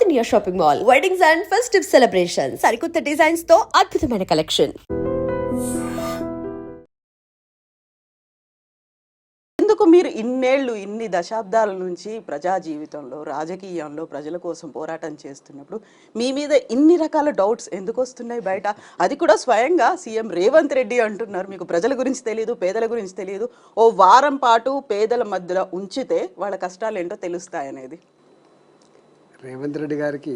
Pioneer Shopping Mall, weddings and festive celebrations. సరికొత్త designs తో అద్భుతమైన కలెక్షన్. ఎందుకు మీరు ఇన్నేళ్ళు ఇన్ని దశాబ్దాల నుంచి ప్రజా జీవితంలో రాజకీయంలో ప్రజల కోసం పోరాటం చేస్తున్నప్పుడు మీ మీద ఇన్ని రకాల డౌట్స్ ఎందుకు వస్తున్నాయి బయట? అది కూడా స్వయంగా సీఎం రేవంత్ రెడ్డి అంటున్నారు మీకు ప్రజల గురించి తెలియదు, పేదల గురించి తెలియదు, ఓ వారం పాటు పేదల మధ్యలో ఉంచితే వాళ్ళ కష్టాలు ఏంటో తెలుస్తాయనేది. రేవంత్ రెడ్డి గారికి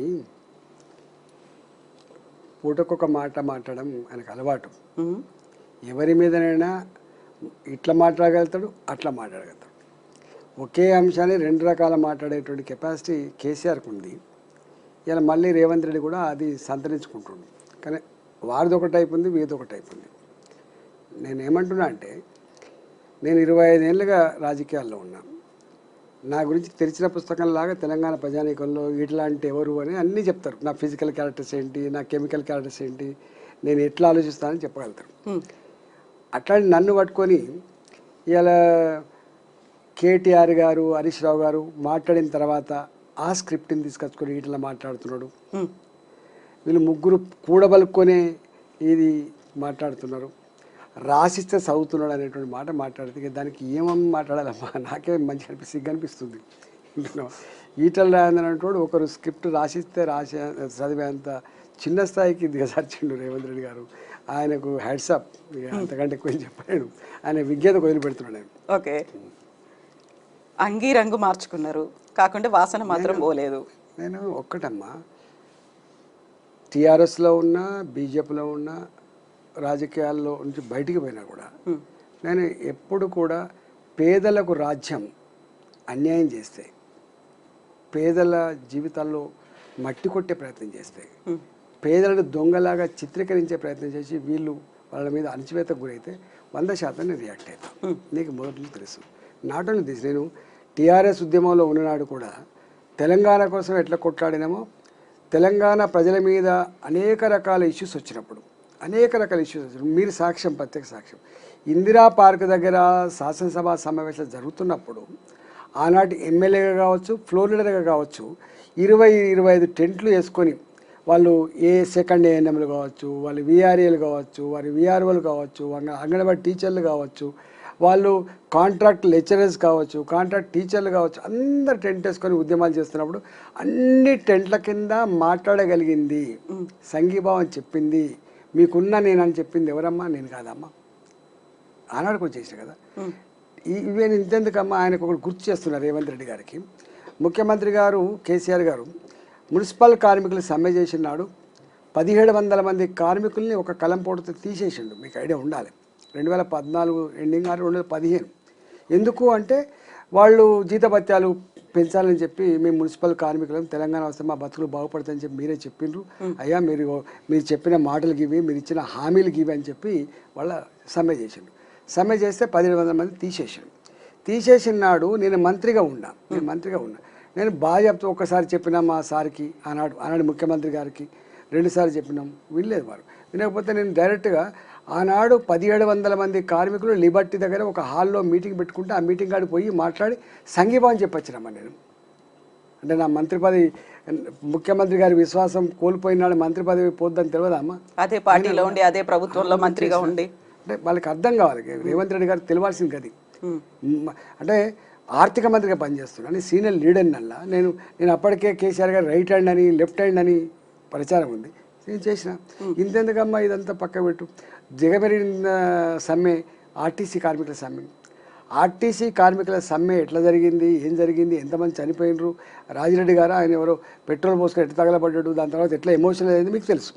పూటకొక మాట మాట్లాడడం ఆయనకు అలవాటు. ఎవరి మీదనైనా ఇట్లా మాట్లాడగలుగుతాడు, అట్లా మాట్లాడగలుగుతాడు. ఒకే అంశాన్ని రెండు రకాల మాట్లాడేటువంటి కెపాసిటీ కేసీఆర్కి ఉంది. ఇలా మళ్ళీ రేవంత్ రెడ్డి కూడా అది సంతరించుకుంటుండు. కానీ వారిది ఒక టైప్ ఉంది, వీరిది ఒక టైప్ ఉంది. నేనేమంటున్నా అంటే, నేను 25 ఏళ్ళుగా రాజకీయాల్లో ఉన్నా. నా గురించి తెరిచిన పుస్తకంలాగా తెలంగాణ ప్రజానీకంలో ఇట్లాంటి ఎవరు అని అన్నీ చెప్తారు. నా ఫిజికల్ క్యారెక్టర్స్ ఏంటి, నా కెమికల్ క్యారెక్టర్స్ ఏంటి, నేను ఎట్లా ఆలోచిస్తానని చెప్పగలుగుతారు. అట్లాంటి నన్ను పట్టుకొని ఇలా కేటీఆర్ గారు, హరీష్ రావు గారు మాట్లాడిన తర్వాత ఆ స్క్రిప్ట్ని తీసుకొచ్చుకొని ఇట్లా మాట్లాడుతున్నాడు. వీళ్ళు ముగ్గురు కూడబలుక్కొనే ఇది మాట్లాడుతున్నారు. రాసిస్తే చదువుతున్నాడు అనేటువంటి మాట మాట్లాడితే దానికి ఏమని మాట్లాడాలమ్మా, నాకే మంచి సిగ్గు అనిపిస్తుంది. ఈటల రాజేంద్ర అనేటువంటి ఒకరు స్క్రిప్ట్ రాసిస్తే చదివేంత చిన్న స్థాయికి దిగజార్చిండు రేవంత్ రెడ్డి గారు. ఆయనకు హెడ్సప్, అంతకంటే ఎక్కువ చెప్పలేడు. ఆయన విజ్ఞత వదిలిపెడుతున్నాడు ఆయన. ఓకే, అంగీ రంగు మార్చుకున్నారు కాకుండా వాసన మాత్రం పోలేదు. నేను ఒక్కటమ్మా, టీఆర్ఎస్లో ఉన్నా, బీజేపీలో ఉన్నా, రాజకీయాల్లో నుంచి బయటికి పోయినా కూడా నేను ఎప్పుడు కూడా పేదలకు రాజ్యం అన్యాయం చేస్తే, పేదల జీవితాల్లో మట్టి కొట్టే ప్రయత్నం చేస్తే, పేదలను దొంగలాగా చిత్రీకరించే ప్రయత్నం చేసి వీళ్ళు వాళ్ళ మీద అణచివేతకు గురైతే 100% నేను రియాక్ట్ అవుతాను. నీకు మొదటి నుంచి తెలుసు. నాట్ ఓన్లీ దిస్, నేను టీఆర్ఎస్ ఉద్యమంలో ఉన్ననాడు కూడా తెలంగాణ కోసం ఎట్లా కొట్లాడినామో, తెలంగాణ ప్రజల మీద అనేక రకాల ఇష్యూస్ వచ్చినప్పుడు, మీరు సాక్ష్యం, ప్రత్యక్ష సాక్ష్యం. ఇందిరా పార్క్ దగ్గర శాసనసభ సమావేశాలు జరుగుతున్నప్పుడు ఆనాటి ఎమ్మెల్యేగా కావచ్చు, ఫ్లోర్ లీడర్గా కావచ్చు, 20-25 టెంట్లు వేసుకొని వాళ్ళు సెకండ్ ఏఎన్ఎంలు కావచ్చు, వాళ్ళు విఆర్ఏలు కావచ్చు, వారి విఆర్ఓలు కావచ్చు, అంగన్వాడీ టీచర్లు కావచ్చు, వాళ్ళు కాంట్రాక్ట్ లెక్చరర్స్ కావచ్చు, కాంట్రాక్ట్ టీచర్లు కావచ్చు, అందరు టెంట్ వేసుకొని ఉద్యమాలు చేస్తున్నప్పుడు అన్ని టెంట్ల కింద మాట్లాడగలిగింది, సంఘీభావం చెప్పింది, మీకున్నా నేనని చెప్పింది ఎవరమ్మా? నేను కాదమ్మా. ఆనాడుకు వచ్చేసాను కదా. ఇవేను ఇంతెందుకమ్మా, ఆయనకు ఒకటి గుర్తు చేస్తున్నారు రేవంత్ రెడ్డి గారికి. ముఖ్యమంత్రి గారు కేసీఆర్ గారు మున్సిపల్ కార్మికులు సమ్మె చేసినాడు. 1700 మంది కార్మికుల్ని ఒక కలంపోటుతో తీసేసిండు. మీకు ఐడియా ఉండాలి. 2014 ఎండింగ్ 2015. ఎందుకు అంటే వాళ్ళు జీతభత్యాలు పెంచాలని చెప్పి మేము మున్సిపల్ కార్మికులను తెలంగాణ వస్తే మా బతుకులు బాగుపడతాయని చెప్పి మీరే చెప్పిండ్రు. అయ్యా మీరు చెప్పిన మాటలు గివి, మీరు ఇచ్చిన హామీలు గివి అని చెప్పి వాళ్ళ సమ్మె చేసిండు. సమ్మె చేస్తే 1700 మంది తీసేసినాడు. నేను మంత్రిగా ఉన్నా. నేను బాగా చెప్తూ ఒక్కసారి చెప్పినా మా సార్కి, ఆనాడు ముఖ్యమంత్రి గారికి 2 సార్లు చెప్పినాం. వినలేదు వారు. వినకపోతే నేను డైరెక్ట్గా ఆనాడు 1700 మంది కార్మికులు లిబర్టీ దగ్గర ఒక హాల్లో మీటింగ్ పెట్టుకుంటే ఆ మీటింగ్ కాడికి పోయి మాట్లాడి సంఘీభావం చెప్పొచ్చినమ్మా నేను. అంటే నా మంత్రి పదవి, ముఖ్యమంత్రి గారి విశ్వాసం కోల్పోయినాడు, మంత్రి పదవి పోద్దని తెలియదా అమ్మా? అదే పార్టీలో ఉండి అదే ప్రభుత్వంలో మంత్రిగా ఉండి అంటే వాళ్ళకి అర్థం కావాలి. రేవంత్ రెడ్డి గారికి తెలియాల్సింది అది. అంటే ఆర్థిక మంత్రిగా పనిచేస్తున్నాను, సీనియర్ లీడర్నల్లా నేను అప్పటికే కేసీఆర్ గారు రైట్ హ్యాండ్ అని, లెఫ్ట్ హ్యాండ్ అని ప్రచారం ఉంది. నేను చేసిన. ఇంతెందుకమ్మా ఇదంతా పక్క పెట్టు. జగమెరిన సమ్మె, ఆర్టీసీ కార్మికుల సమ్మె ఎట్లా జరిగింది, ఏం జరిగింది, ఎంతమంది చనిపోయినరు, రాజిరెడ్డి గారు ఆయన ఎవరో పెట్రోల్ పోసుకొని ఎట్లా తగలబడ్డాడు, దాని తర్వాత ఎట్లా ఎమోషనల్ అయింది మీకు తెలుసు.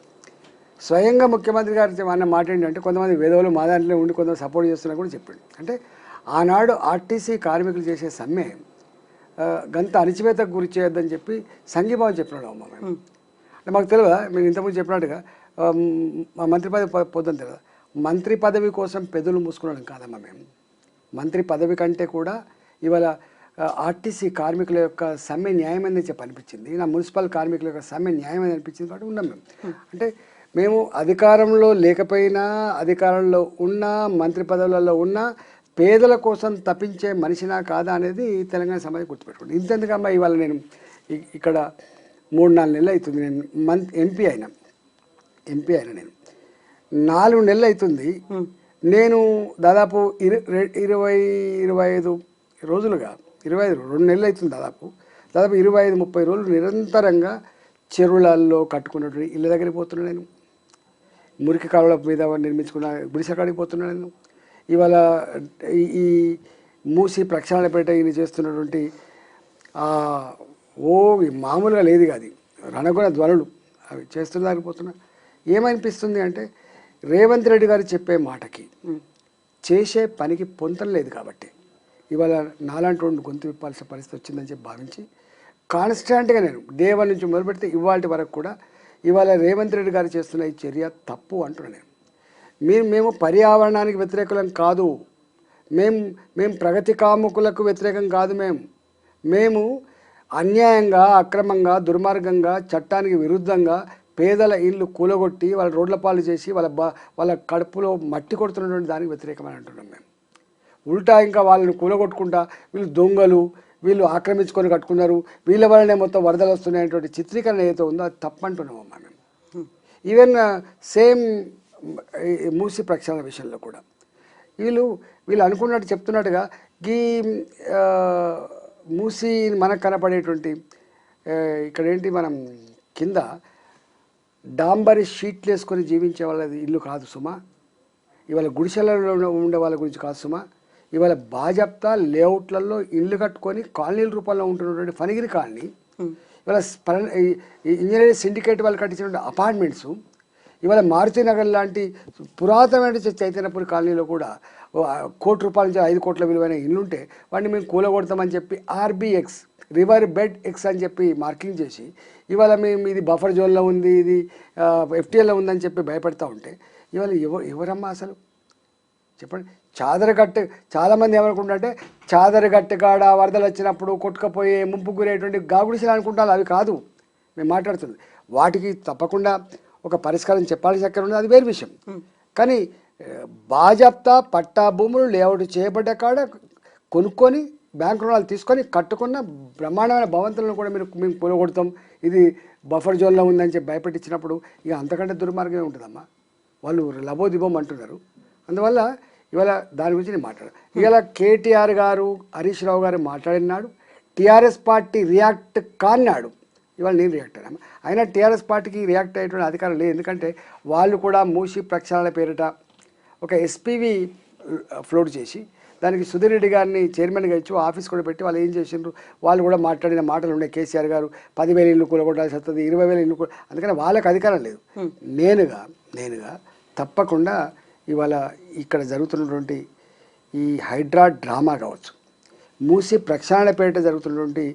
స్వయంగా ముఖ్యమంత్రి గారు అన్న మాట ఏంటంటే, కొంతమంది వేదవులు మా దాంట్లో ఉండి కొంతమంది సపోర్ట్ చేస్తున్నా కూడా చెప్పాడు. అంటే ఆనాడు ఆర్టీసీ కార్మికులు చేసే సమ్మె గంత అణచివేతకు గురి చేయొద్దని చెప్పి సంఘీభావం చెప్పినాడు అమ్మ మేము. అంటే మాకు తెలియదా, మేము ఇంతకుముందు చెప్పినట్టుగా మా మంత్రి పదవి పొద్దున తెలియదా, మంత్రి పదవి కోసం పెదవులు మూసుకున్నాం కాదమ్మా మేము. మంత్రి పదవి కంటే కూడా ఇవాళ ఆర్టీసీ కార్మికుల యొక్క సమ్మె న్యాయమని చెప్పి అనిపించింది. నా మున్సిపల్ కార్మికుల యొక్క సమ్మె న్యాయమని అనిపించింది కాబట్టి ఉన్నాం మేము. అంటే మేము అధికారంలో లేకపోయినా, అధికారంలో ఉన్నా, మంత్రి పదవులలో ఉన్నా పేదల కోసం తప్పించే మనిషినా కాదా అనేది తెలంగాణ సమాజం గుర్తుపెట్టుకోండి. ఇంతెందుకమ్మా ఇవాళ నేను ఇక్కడ 3-4 నెలలు అవుతుంది నేను ఎంపీ అయినా నేను 4 నెలలు అవుతుంది. నేను దాదాపు 25 రోజులుగా 2 నెలలు అవుతుంది దాదాపు 25-30 రోజులు నిరంతరంగా చెరువులలో కట్టుకున్నటువంటి ఇళ్ళ దగ్గరికి పోతున్నాను. నేను మురికి కాలువల మీద నిర్మించుకున్న గుడిసెకాడికి పోతున్నాను. నేను ఇవాళ ఈ మూసి ప్రక్షాళనపేట ఈయన చేస్తున్నటువంటి మామూలుగా లేదు కాదు, రణగుణ ధ్వనులు అవి చేస్తున్న పోతున్నా. ఏమనిపిస్తుంది అంటే రేవంత్ రెడ్డి గారు చెప్పే మాటకి చేసే పనికి పొంతం లేదు కాబట్టి ఇవాళ నాలాంటి గొంతు విప్పాల్సిన పరిస్థితి వచ్చిందని చెప్పి భావించి కాన్స్టాంట్గా నేను డే 1 నుంచి మొదలుపెడితే ఇవాళ వరకు కూడా ఇవాళ రేవంత్ రెడ్డి గారు చేస్తున్న ఈ చర్య తప్పు అంటున్నాను నేను. మేము పర్యావరణానికి వ్యతిరేకులం కాదు, మేము ప్రగతి కాముకులకు వ్యతిరేకం కాదు. మేము అన్యాయంగా, అక్రమంగా, దుర్మార్గంగా, చట్టానికి విరుద్ధంగా పేదల ఇళ్ళు కూలగొట్టి వాళ్ళ రోడ్ల పాలు చేసి వాళ్ళ కడుపులో మట్టి కొడుతున్నటువంటి దానికి వ్యతిరేకమని అంటున్నాం మేము. ఉల్టా ఇంకా వాళ్ళని కూలగొట్టుకుంటా వీళ్ళు దొంగలు, వీళ్ళు ఆక్రమించుకొని కట్టుకున్నారు, వీళ్ళ వల్లనే మొత్తం వరదలు వస్తున్నాయనేటువంటి చిత్రీకరణ ఏదైతే ఉందో అది తప్పంటున్నామమ్మా మేము. ఈవెన్ సేమ్ మూసి ప్రక్షాళన విషయంలో కూడా వీళ్ళు అనుకున్నట్టు చెప్తున్నట్టుగా ఈ మూసి మనకు కనపడేటువంటి ఇక్కడ ఏంటి మనం కింద డాంబరి షీట్లు వేసుకొని జీవించే వాళ్ళది ఇల్లు కాదు సుమా. ఇవాళ గుడిసెలలో ఉండే వాళ్ళ గురించి కాదు సుమా. ఇవాళ బాజప్తా లేఅవుట్లలో ఇల్లు కట్టుకొని కాలనీల రూపంలో ఉంటున్నటువంటి ఫణిగిరి కాలనీ, ఇవాళ ఇంజనీరింగ్ సిండికేట్ వాళ్ళు కట్టించినటువంటి అపార్ట్మెంట్స్, ఇవాళ మారుతినగర్ లాంటి పురాతనమైన చైతన్యపురి కాలనీలో కూడా ₹1 కోటి నుంచి 5 కోట్ల విలువైన ఇల్లుంటే వాడిని మేము కూలగొడతామని చెప్పి RBX రివర్ బెడ్ ఎక్స్ అని చెప్పి మార్కింగ్ చేసి ఇవాళ మేము ఇది బఫర్ జోన్లో ఉంది, ఇది FTLలో ఉందని చెప్పి భయపడతా ఉంటే ఇవాళ ఎవరమ్మా అసలు చెప్పండి. చాదరగట్టు చాలామంది ఏమనుకుంటుంటే చాదరగట్టు కాడ వరదలు వచ్చినప్పుడు కొట్టుకపోయే ముంపు గురేటువంటి గాగుడిసెలు అనుకుంటారు, అవి కాదు మేము మాట్లాడుతుంది. వాటికి తప్పకుండా ఒక పరిష్కారం చెప్పాల్సి అక్కడ ఉంది, అది వేరే విషయం. కానీ బాజప్తా పట్టా భూములు లేఅవుట్ చేయబడ్డ కాడ కొనుక్కొని బ్యాంకు రుణాలు తీసుకొని కట్టుకున్న బ్రహ్మాండమైన భవంతులను కూడా మేము కూలగొడతాం, ఇది బఫర్ జోన్లో ఉందని చెప్పి భయపెట్టించినప్పుడు ఇక అంతకంటే దుర్మార్గమే ఉంటుందమ్మా. వాళ్ళు లబోదిబోం అంటున్నారు. అందువల్ల ఇవాళ దాని గురించి నేను మాట్లాడాను. ఇవాళ KTR గారు, హరీష్ రావు గారు మాట్లాడినాడు, TRS పార్టీ రియాక్ట్ కాన్నాడు, ఇవాళ నేను రియాక్ట్ అయ్యాను. అయినా TRS పార్టీకి రియాక్ట్ అయ్యేటువంటి అధికారం లేదు. ఎందుకంటే వాళ్ళు కూడా మూసి ప్రక్షాళన పేరిట ఒక SPV ఫ్లోట్ చేసి దానికి సుధీర్ రెడ్డి గారిని చైర్మన్గా ఇచ్చి ఆఫీస్ కూడా పెట్టి వాళ్ళు ఏం చేసిండ్రు, వాళ్ళు కూడా మాట్లాడిన మాటలు ఉన్నాయి. కేసీఆర్ గారు 10,000 ఇల్లు కూలగొట్టాల్సి వస్తుంది, 20,000 ఇల్లు అందుకని వాళ్ళకి అధికారం లేదు. నేనుగా తప్పకుండా ఇవాళ ఇక్కడ జరుగుతున్నటువంటి ఈ హైడ్రా డ్రామా కావచ్చు, మూసి ప్రక్షాళనపేట జరుగుతున్నటువంటి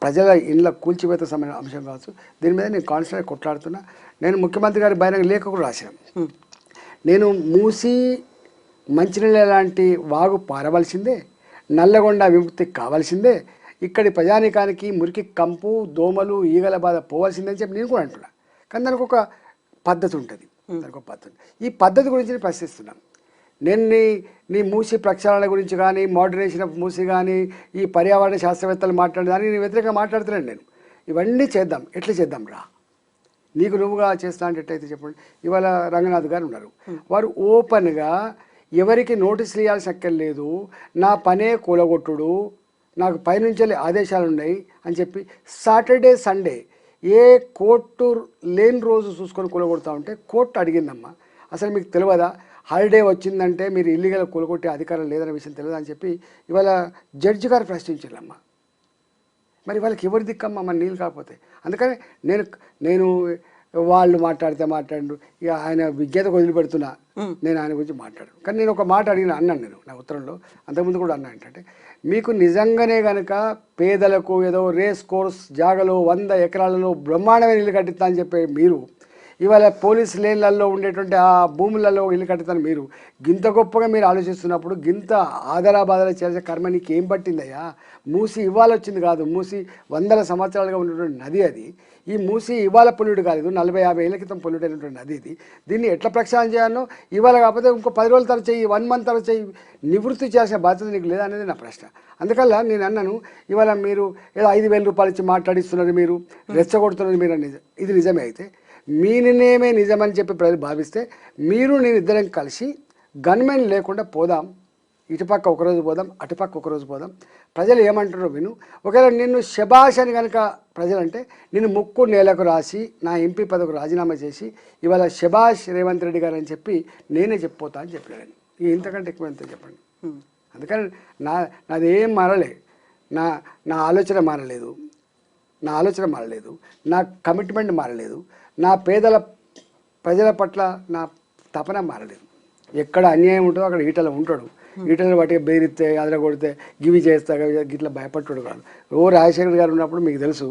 ప్రజల ఇళ్ళ కూల్చివేత సంబంధించిన అంశం కావచ్చు, దీని మీద నేను కాన్స్టెంట్గా కొట్లాడుతున్నా. నేను ముఖ్యమంత్రి గారి బహిరంగ లేఖ కూడా రాశాను. నేను మూసి మంచినీళ్ళ లాంటి వాగు పారవలసిందే, నల్లగొండ విముక్తి కావాల్సిందే, ఇక్కడి ప్రజానీకానికి మురికి కంపు, దోమలు, ఈగల బాధ పోవాల్సిందని చెప్పి నేను కూడా అంటున్నా. కానీ దానికి ఒక పద్ధతి ఉంటుంది, ఈ పద్ధతి గురించి నేను ప్రశ్నిస్తున్నాను. నేను నీ మూసి ప్రక్షాళన గురించి కానీ, మోడరేషన్ ఆఫ్ మూసి కానీ, ఈ పర్యావరణ శాస్త్రవేత్తలు మాట్లాడేదానికి నేను వ్యతిరేకంగా మాట్లాడుతున్నాను. నేను ఇవన్నీ చేద్దాం, ఎట్లా చేద్దాం రా, నీకు నువ్వుగా చేస్తా అంటే ఎట్లయితే చెప్పండి. ఇవాళ రంగనాథ్ గారు ఉన్నారు, వారు ఓపెన్గా ఎవరికి నోటీసులు ఇవ్వాల్సి అక్కర్లేదు, నా పనే కూలగొట్టుడు, నాకు పైనుంచి ఆదేశాలు ఉన్నాయి అని చెప్పి సాటర్డే సండే ఏ కోర్టు లేని రోజు చూసుకొని కూలగొడతా ఉంటే కోర్టు అడిగిందమ్మా, అసలు మీకు తెలియదా హాలిడే వచ్చిందంటే మీరు ఇల్లీగల్ కూలగొట్టే అధికారం లేదనే విషయం తెలియదు అని చెప్పి ఇవాళ జడ్జి గారు ప్రశ్నించారమ్మా. మరి వాళ్ళకి ఎవరి దిక్కమ్మా మన నీళ్ళు కాకపోతే. అందుకని నేను వాళ్ళు మాట్లాడు ఇక ఆయన విజ్ఞతకు వదిలిపెడుతున్నా, నేను ఆయన గురించి మాట్లాడాను. కానీ నేను ఒక మాట అన్నాను నేను నా ఉత్తరంలో, అంతకుముందు కూడా అన్నా ఏంటంటే, మీకు నిజంగానే కనుక పేదలకు ఏదో రేస్ కోర్స్ జాగలో 100 ఎకరాలలో బ్రహ్మాండమైన ఇల్లు కట్టిస్తా అని చెప్పే మీరు ఇవాళ పోలీస్ లేన్లలో ఉండేటువంటి ఆ భూములలో ఇల్లు కట్టుతాను మీరు గింత గొప్పగా మీరు ఆలోచిస్తున్నప్పుడు గింత ఆదరాబాదర చేసే కర్మ నీకు ఏం పట్టిందయ్యా? మూసి ఇవాళ వచ్చింది కాదు, మూసి వందల సంవత్సరాలుగా ఉన్నటువంటి నది అది. ఈ మూసి ఇవాళ పొల్యూట్ కాలేదు, 40-50 ఏళ్ళ క్రితం పొల్యూట్ అయినటువంటి నది ఇది. దీన్ని ఎట్లా ప్రక్షాళన చేయాలో ఇవాళ కాకపోతే ఇంకో 10 రోజుల తర్వాత చెయ్యి, 1 మంత్ తర్వాత చెయ్యి, నివృత్తి చేయాల్సిన బాధ్యత నీకు లేదా అనేది నా ప్రశ్న. అందుకల్లా నేను అన్నాను, ఇవాళ మీరు ఏదో 5,000 రూపాయలు ఇచ్చి మాట్లాడిస్తున్నారు, మీరు రెచ్చగొడుతున్నారు మీరు అనేది ఇది నిజమే అయితే మీ నిర్ణయమే నిజమని చెప్పి ప్రజలు భావిస్తే మీరు నేను ఇద్దరం కలిసి గన్మెన్ లేకుండా పోదాం, ఇటుపక్క ఒకరోజు పోదాం, అటుపక్క ఒకరోజు పోదాం, ప్రజలు ఏమంటారో విను. ఒకవేళ నిన్ను శబాష్ అని కనుక ప్రజలంటే నిన్ను ముక్కు నేలకు రాసి నా ఎంపీ పదవికి రాజీనామా చేసి ఇవాళ శబాష్ రేవంత్ రెడ్డి గారు అని చెప్పి నేనే చెప్పిపోతా అని చెప్పాను. ఇంతకంటే ఎక్కువ ఎంత చెప్పండి. అందుకని నాది ఏం మారలే, నా ఆలోచన మారలేదు, నా కమిట్మెంట్ మారలేదు, నా ప్రజల పట్ల నా తపన మారలేదు. ఎక్కడ అన్యాయం ఉంటుందో అక్కడ ఈటలో ఉంటాడు, ఈటలు బట్టి బెదిరిస్తే అదర కొడితే గివి చేస్తా గిట్లా భయపడ్డాడు కాదు. రాజశేఖర్ గారు ఉన్నప్పుడు మీకు తెలుసు,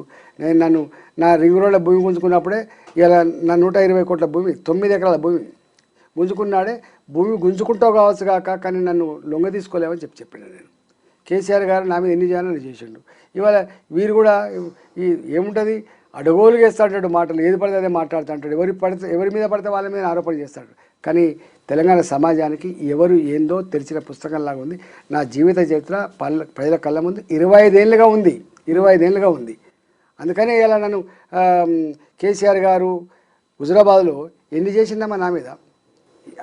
నేను నా రింగ్ రోడ్ల భూమి గుంజుకున్నప్పుడే ఇలా నా 120 కోట్ల భూమి 9 ఎకరాల భూమి గుంజుకున్నాడే, భూమి గుంజుకుంటావు కావచ్చు కాక కానీ నన్ను లొంగ తీసుకోలేమని చెప్పాను నేను. కేసీఆర్ గారు నా మీద ఎన్ని చేయాలని చేసిండు. ఇవాళ వీరు కూడా ఏముంటుంది అడగోలుగా వేస్తాడు మాటలు, ఏది పడితే అదే మాట్లాడుతుంటాడు, ఎవరి మీద పడితే వాళ్ళ మీద ఆరోపణ చేస్తాడు. కానీ తెలంగాణ సమాజానికి ఎవరు ఏందో తెరిచిన పుస్తకంలాగా ఉంది. నా జీవిత చరిత్ర ప్రజల కళ్ళ ముందు 25 ఏళ్ళుగా ఉంది. అందుకనే ఇలా నన్ను కేసీఆర్ గారు హుజురాబాద్లో ఎన్ని చేసిందమ్మా నా మీద,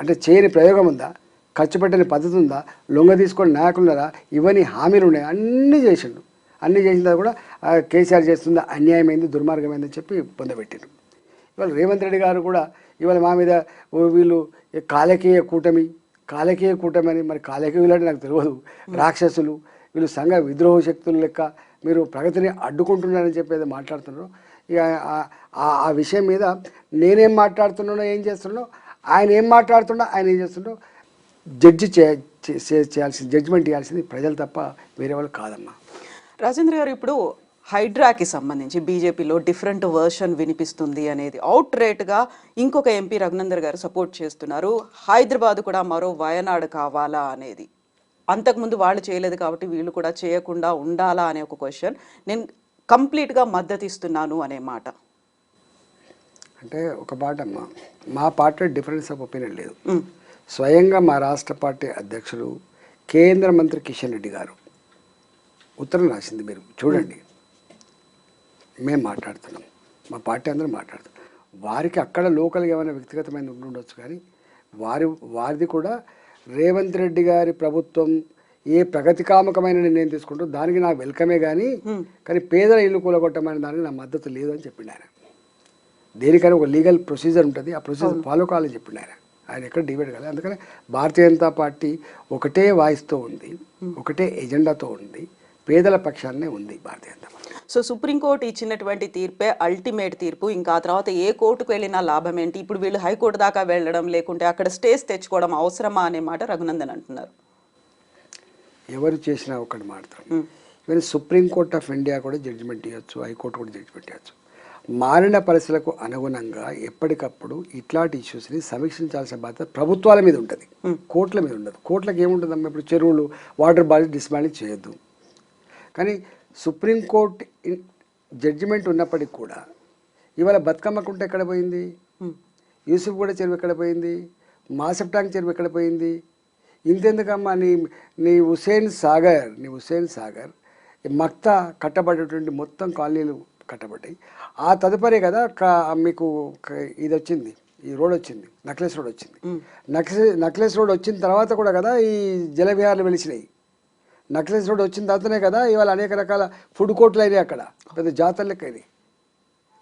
అంటే చేయని ప్రయోగం ఉందా, ఖర్చు పెట్టని పద్ధతి ఉందా, లొంగ తీసుకొని నాయకులున్నారా, ఇవన్నీ హామీలు ఉన్నాయి, అన్నీ చేసిండు. అన్నీ చేసిన తర్వాత కూడా కేసీఆర్ చేస్తుందా అన్యాయమైంది, దుర్మార్గమైందని చెప్పి పొందబెట్టారు. ఇవాళ రేవంత్ రెడ్డి గారు కూడా ఇవాళ మా మీద వీళ్ళు కాలకీయ కూటమి అని, మరి కాలకీయులు అంటే నాకు తెలియదు, రాక్షసులు వీళ్ళు సంఘ విద్రోహ శక్తుల లెక్క మీరు ప్రగతిని అడ్డుకుంటున్నారని చెప్పేది మాట్లాడుతున్నారు. ఇక ఆ విషయం మీద నేనేం మాట్లాడుతున్నానో ఏం చేస్తున్నానో, ఆయన ఏం మాట్లాడుతున్నా ఆయన ఏం చేస్తుండో జడ్జిమెంట్ చేయాల్సింది ప్రజలు తప్ప వేరే వాళ్ళు కాదమ్మా. రాజేంద్ర గారు, ఇప్పుడు హైడ్రాకి సంబంధించి బీజేపీలో డిఫరెంట్ వర్షన్ వినిపిస్తుంది అనేది అవుట్ రేట్గా ఇంకొక ఎంపీ రఘునందర్ గారు సపోర్ట్ చేస్తున్నారు. హైదరాబాద్ కూడా మరో వయనాడు కావాలా అనేది, అంతకుముందు వాళ్ళు చేయలేదు కాబట్టి వీళ్ళు కూడా చేయకుండా ఉండాలా అనే ఒక క్వశ్చన్. నేను కంప్లీట్గా మద్దతు ఇస్తున్నాను అనే మాట. అంటే ఒక మాట అమ్మా, మా పార్టీ డిఫరెన్స్ ఆఫ్ ఒపీనియన్ లేదు. స్వయంగా మా రాష్ట్ర పార్టీ అధ్యక్షుడు కేంద్ర మంత్రి కిషన్ రెడ్డి గారు ఉత్తరం రాసింది, మీరు చూడండి. మేము మాట్లాడుతున్నాం, మా పార్టీ అందరూ మాట్లాడుతున్నాం. వారికి అక్కడ లోకల్గా ఏమైనా వ్యక్తిగతమైన ఉండొచ్చు, కానీ వారిది కూడా రేవంత్ రెడ్డి గారి ప్రభుత్వం ఏ ప్రగతికామకమైన నిర్ణయం తీసుకుంటూ దానికి నాకు వెల్కమే కానీ పేదల ఇల్లు కూలగొట్టమని దానికి నా మద్దతు లేదు అని చెప్పిండు ఆయన. దేనికైనా ఒక లీగల్ ప్రొసీజర్ ఉంటుంది, ఆ ప్రొసీజర్ ఫాలో కావాలని చెప్పిండు ఆయన ఎక్కడ డిబేట్ కాలేదు. అందుకని భారతీయ జనతా పార్టీ ఒకటే వాయిస్తో ఉంది, ఒకటే ఎజెండాతో ఉంది, పేదల పక్షాన్నే ఉంది Bharatiya Janata party. So supreme court ఇచ్చినటువంటి తీర్పే అల్టిమేట్ తీర్పు, ఇంకా ఆ తర్వాత ఏ కోర్టుకు వెళ్ళినా లాభం ఏంటి? ఇప్పుడు వీళ్ళు హైకోర్టు దాకా వెళ్ళడం, లేకుంటే అక్కడ స్టేస్ తెచ్చుకోవడం అవసరమా అనే మాట రఘునందన్ అంటున్నారు. ఎవరు చేసినా ఒకటి మాట్లాడతారు. ఈవెన్ సుప్రీంకోర్టు ఆఫ్ ఇండియా కూడా జడ్జిమెంట్ ఇవ్వచ్చు, హైకోర్టు కూడా జడ్జిమెంట్ ఇవ్వచ్చు. మారిన పరిస్థితులకు అనుగుణంగా ఎప్పటికప్పుడు ఇట్లాంటి ఇష్యూస్ని సమీక్షించాల్సిన బాధ్యత ప్రభుత్వాల మీద ఉంటుంది, కోర్టుల మీద ఉండదు. కోర్టులకు ఏముంటుందమ్మా, ఇప్పుడు చెరువులు వాటర్ బాడీస్ డిస్మాండిల్ చేయొద్దు. కానీ సుప్రీంకోర్టు జడ్జిమెంట్ ఉన్నప్పటికి కూడా ఇవాళ బతుకమ్మకుంట ఎక్కడ పోయింది, యూసుఫ్ కూడా చెరువు ఎక్కడ పోయింది, మాసెప్టాంగ్ చెరువు ఎక్కడ పోయింది? ఇంతెందుకమ్మా, నీ హుస్సేన్ సాగర్ మక్తా కట్టబడేటువంటి మొత్తం కాలనీలు కట్టబడ్డాయి. ఆ తదుపరి కదా మీకు ఇది వచ్చింది, ఈ రోడ్ వచ్చింది, నక్లెస్ రోడ్ వచ్చింది. నక్లెస్ రోడ్ వచ్చిన తర్వాత కూడా కదా ఈ జలవిహారాలు వెలిసినాయి. నక్లెస్ రోడ్ వచ్చిన తర్వాతనే కదా ఇవాళ అనేక రకాల ఫుడ్ కోర్టులు అయినాయి, అక్కడ పెద్ద జాతర లెక్క అయినాయి.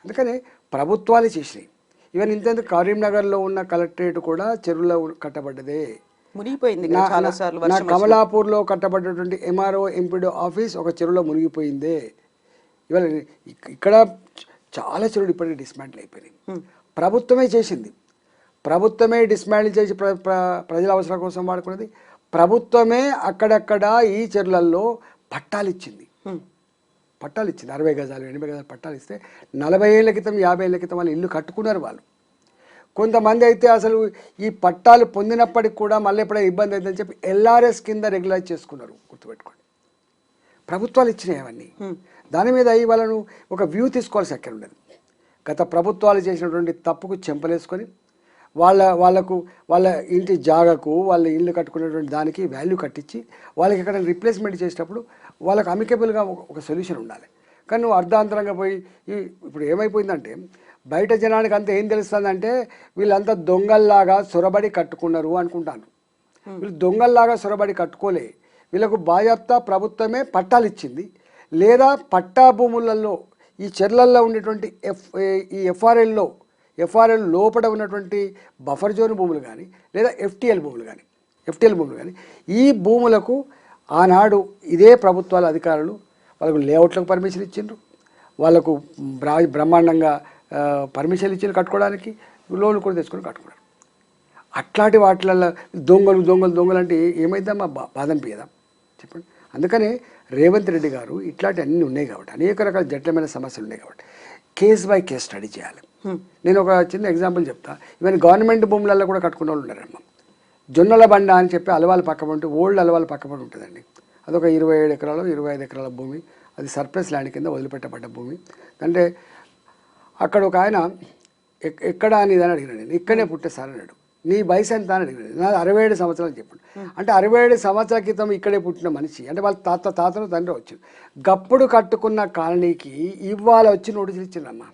అందుకని ప్రభుత్వాలు చేసినాయి. ఈవెన్ ఇంతెందుకు కరీంనగర్లో ఉన్న కలెక్టరేట్ కూడా చెరువులో కట్టబడ్డదే, మునిగిపోయింది. కమలాపూర్లో కట్టబడ్డటువంటి ఎంఆర్ఓ ఎంపీడో ఆఫీస్ ఒక చెరువులో మునిగిపోయిందే. ఇవాళ ఇక్కడ చాలా చెరువులు ఇప్పటికీ డిస్మాంటిల్ అయిపోయినాయి. ప్రభుత్వమే చేసింది, ప్రభుత్వమే డిస్మాంటిల్ చేసి ప్రజల అవసరం కోసం వాడుకున్నది ప్రభుత్వమే. అక్కడక్కడ ఈ చెరువులలో పట్టాలు ఇచ్చింది, 60 గజాలు 80 గజాలు పట్టాలు ఇస్తే 40 ఏళ్ల క్రితం 50 ఏళ్ల క్రితం వాళ్ళు ఇల్లు కట్టుకున్నారు. వాళ్ళు కొంతమంది అయితే అసలు ఈ పట్టాలు పొందినప్పటికి కూడా మళ్ళీ ఎప్పుడైనా ఇబ్బంది అవుతుందని చెప్పి ఎల్ఆర్ఎస్ కింద రెగ్యులైజ్ చేసుకున్నారు. గుర్తుపెట్టుకోండి, ప్రభుత్వాలు ఇచ్చినాయి అవన్నీ. దాని మీద వాళ్ళను ఒక వ్యూ తీసుకోవాల్సి అక్కడ ఉండదు. గత ప్రభుత్వాలు చేసినటువంటి తప్పుకు చెంపలేసుకొని వాళ్ళ ఇంటి జాగకు వాళ్ళ ఇల్లు కట్టుకునేటువంటి దానికి వాల్యూ కట్టించి వాళ్ళకి ఎక్కడ రీప్లేస్మెంట్ చేసేటప్పుడు వాళ్ళకి అమికబుల్గా ఒక సొల్యూషన్ ఉండాలి. కానీ నువ్వు అర్ధాంతరంగా పోయి ఇప్పుడు ఏమైపోయిందంటే బయట జనానికి అంతా ఏం తెలుస్తుందంటే వీళ్ళంతా దొంగల్లాగా సొరబడి కట్టుకున్నారు అనుకుంటాను. వీళ్ళు దొంగల్లాగా సొరబడి కట్టుకోలే. వీళ్ళకు బాజాప్తా ప్రభుత్వమే పట్టాలు ఇచ్చింది. లేదా పట్టా భూములలో ఈ చెర్లల్లో ఉండేటువంటి ఈ ఎఫ్ఆర్ఎల్ లోపల ఉన్నటువంటి బఫర్ జోన్ భూములు కానీ లేదా ఎఫ్టీఎల్ భూములు కానీ ఈ భూములకు ఆనాడు ఇదే ప్రభుత్వాల అధికారులు వాళ్ళకు లేఅవుట్లకు పర్మిషన్ ఇచ్చిండ్రు, వాళ్ళకు బ్రహ్మాండంగా పర్మిషన్ ఇచ్చిండ్రు కట్టుకోవడానికి, లోన్లు కూడా తెచ్చుకొని కట్టుకున్నారు. అట్లాంటి వాటిలలో దొంగలు అంటే ఏమైందమ్మా, బాధ అనిపించదా చెప్పండి. అందుకనే రేవంత్ రెడ్డి గారు ఇట్లాంటి అన్నీ ఉన్నాయి కాబట్టి, అనేక రకాల జటిలమైన సమస్యలు ఉన్నాయి కాబట్టి కేస్ బై కేస్ స్టడీ చేయాలి. నేను ఒక చిన్న ఎగ్జాంపుల్ చెప్తా. ఈవెన్ గవర్నమెంట్ భూములలో కూడా కట్టుకునే వాళ్ళు ఉన్నారమ్మ. జొన్నల బండ అని చెప్పి అలవాలు పక్కపడి, ఓల్డ్ అలవాలు పక్కపడి ఉంటుందండి. అదొక 27 ఎకరాలు 25 ఎకరాల భూమి. అది సర్ప్లస్ ల్యాండ్ కింద వదిలిపెట్టబడ్డ భూమి. అంటే అక్కడ ఒక ఆయన ఎక్కడ అని ఇదని అడిగినాడు. నేను ఇక్కడనే పుట్టే సార్ అన్నాడు. నీ వయసు ఎంత అని అడిగినాడు. నాది 67 సంవత్సరాలు చెప్పాడు. అంటే 67 సంవత్సరాల క్రితం ఇక్కడే పుట్టిన మనిషి, అంటే వాళ్ళ తాతను తండ్రి వచ్చింది. గప్పుడు కట్టుకున్న కాలనీకి ఇవాళ వచ్చి నోటీసులు ఇచ్చిందమ్మా.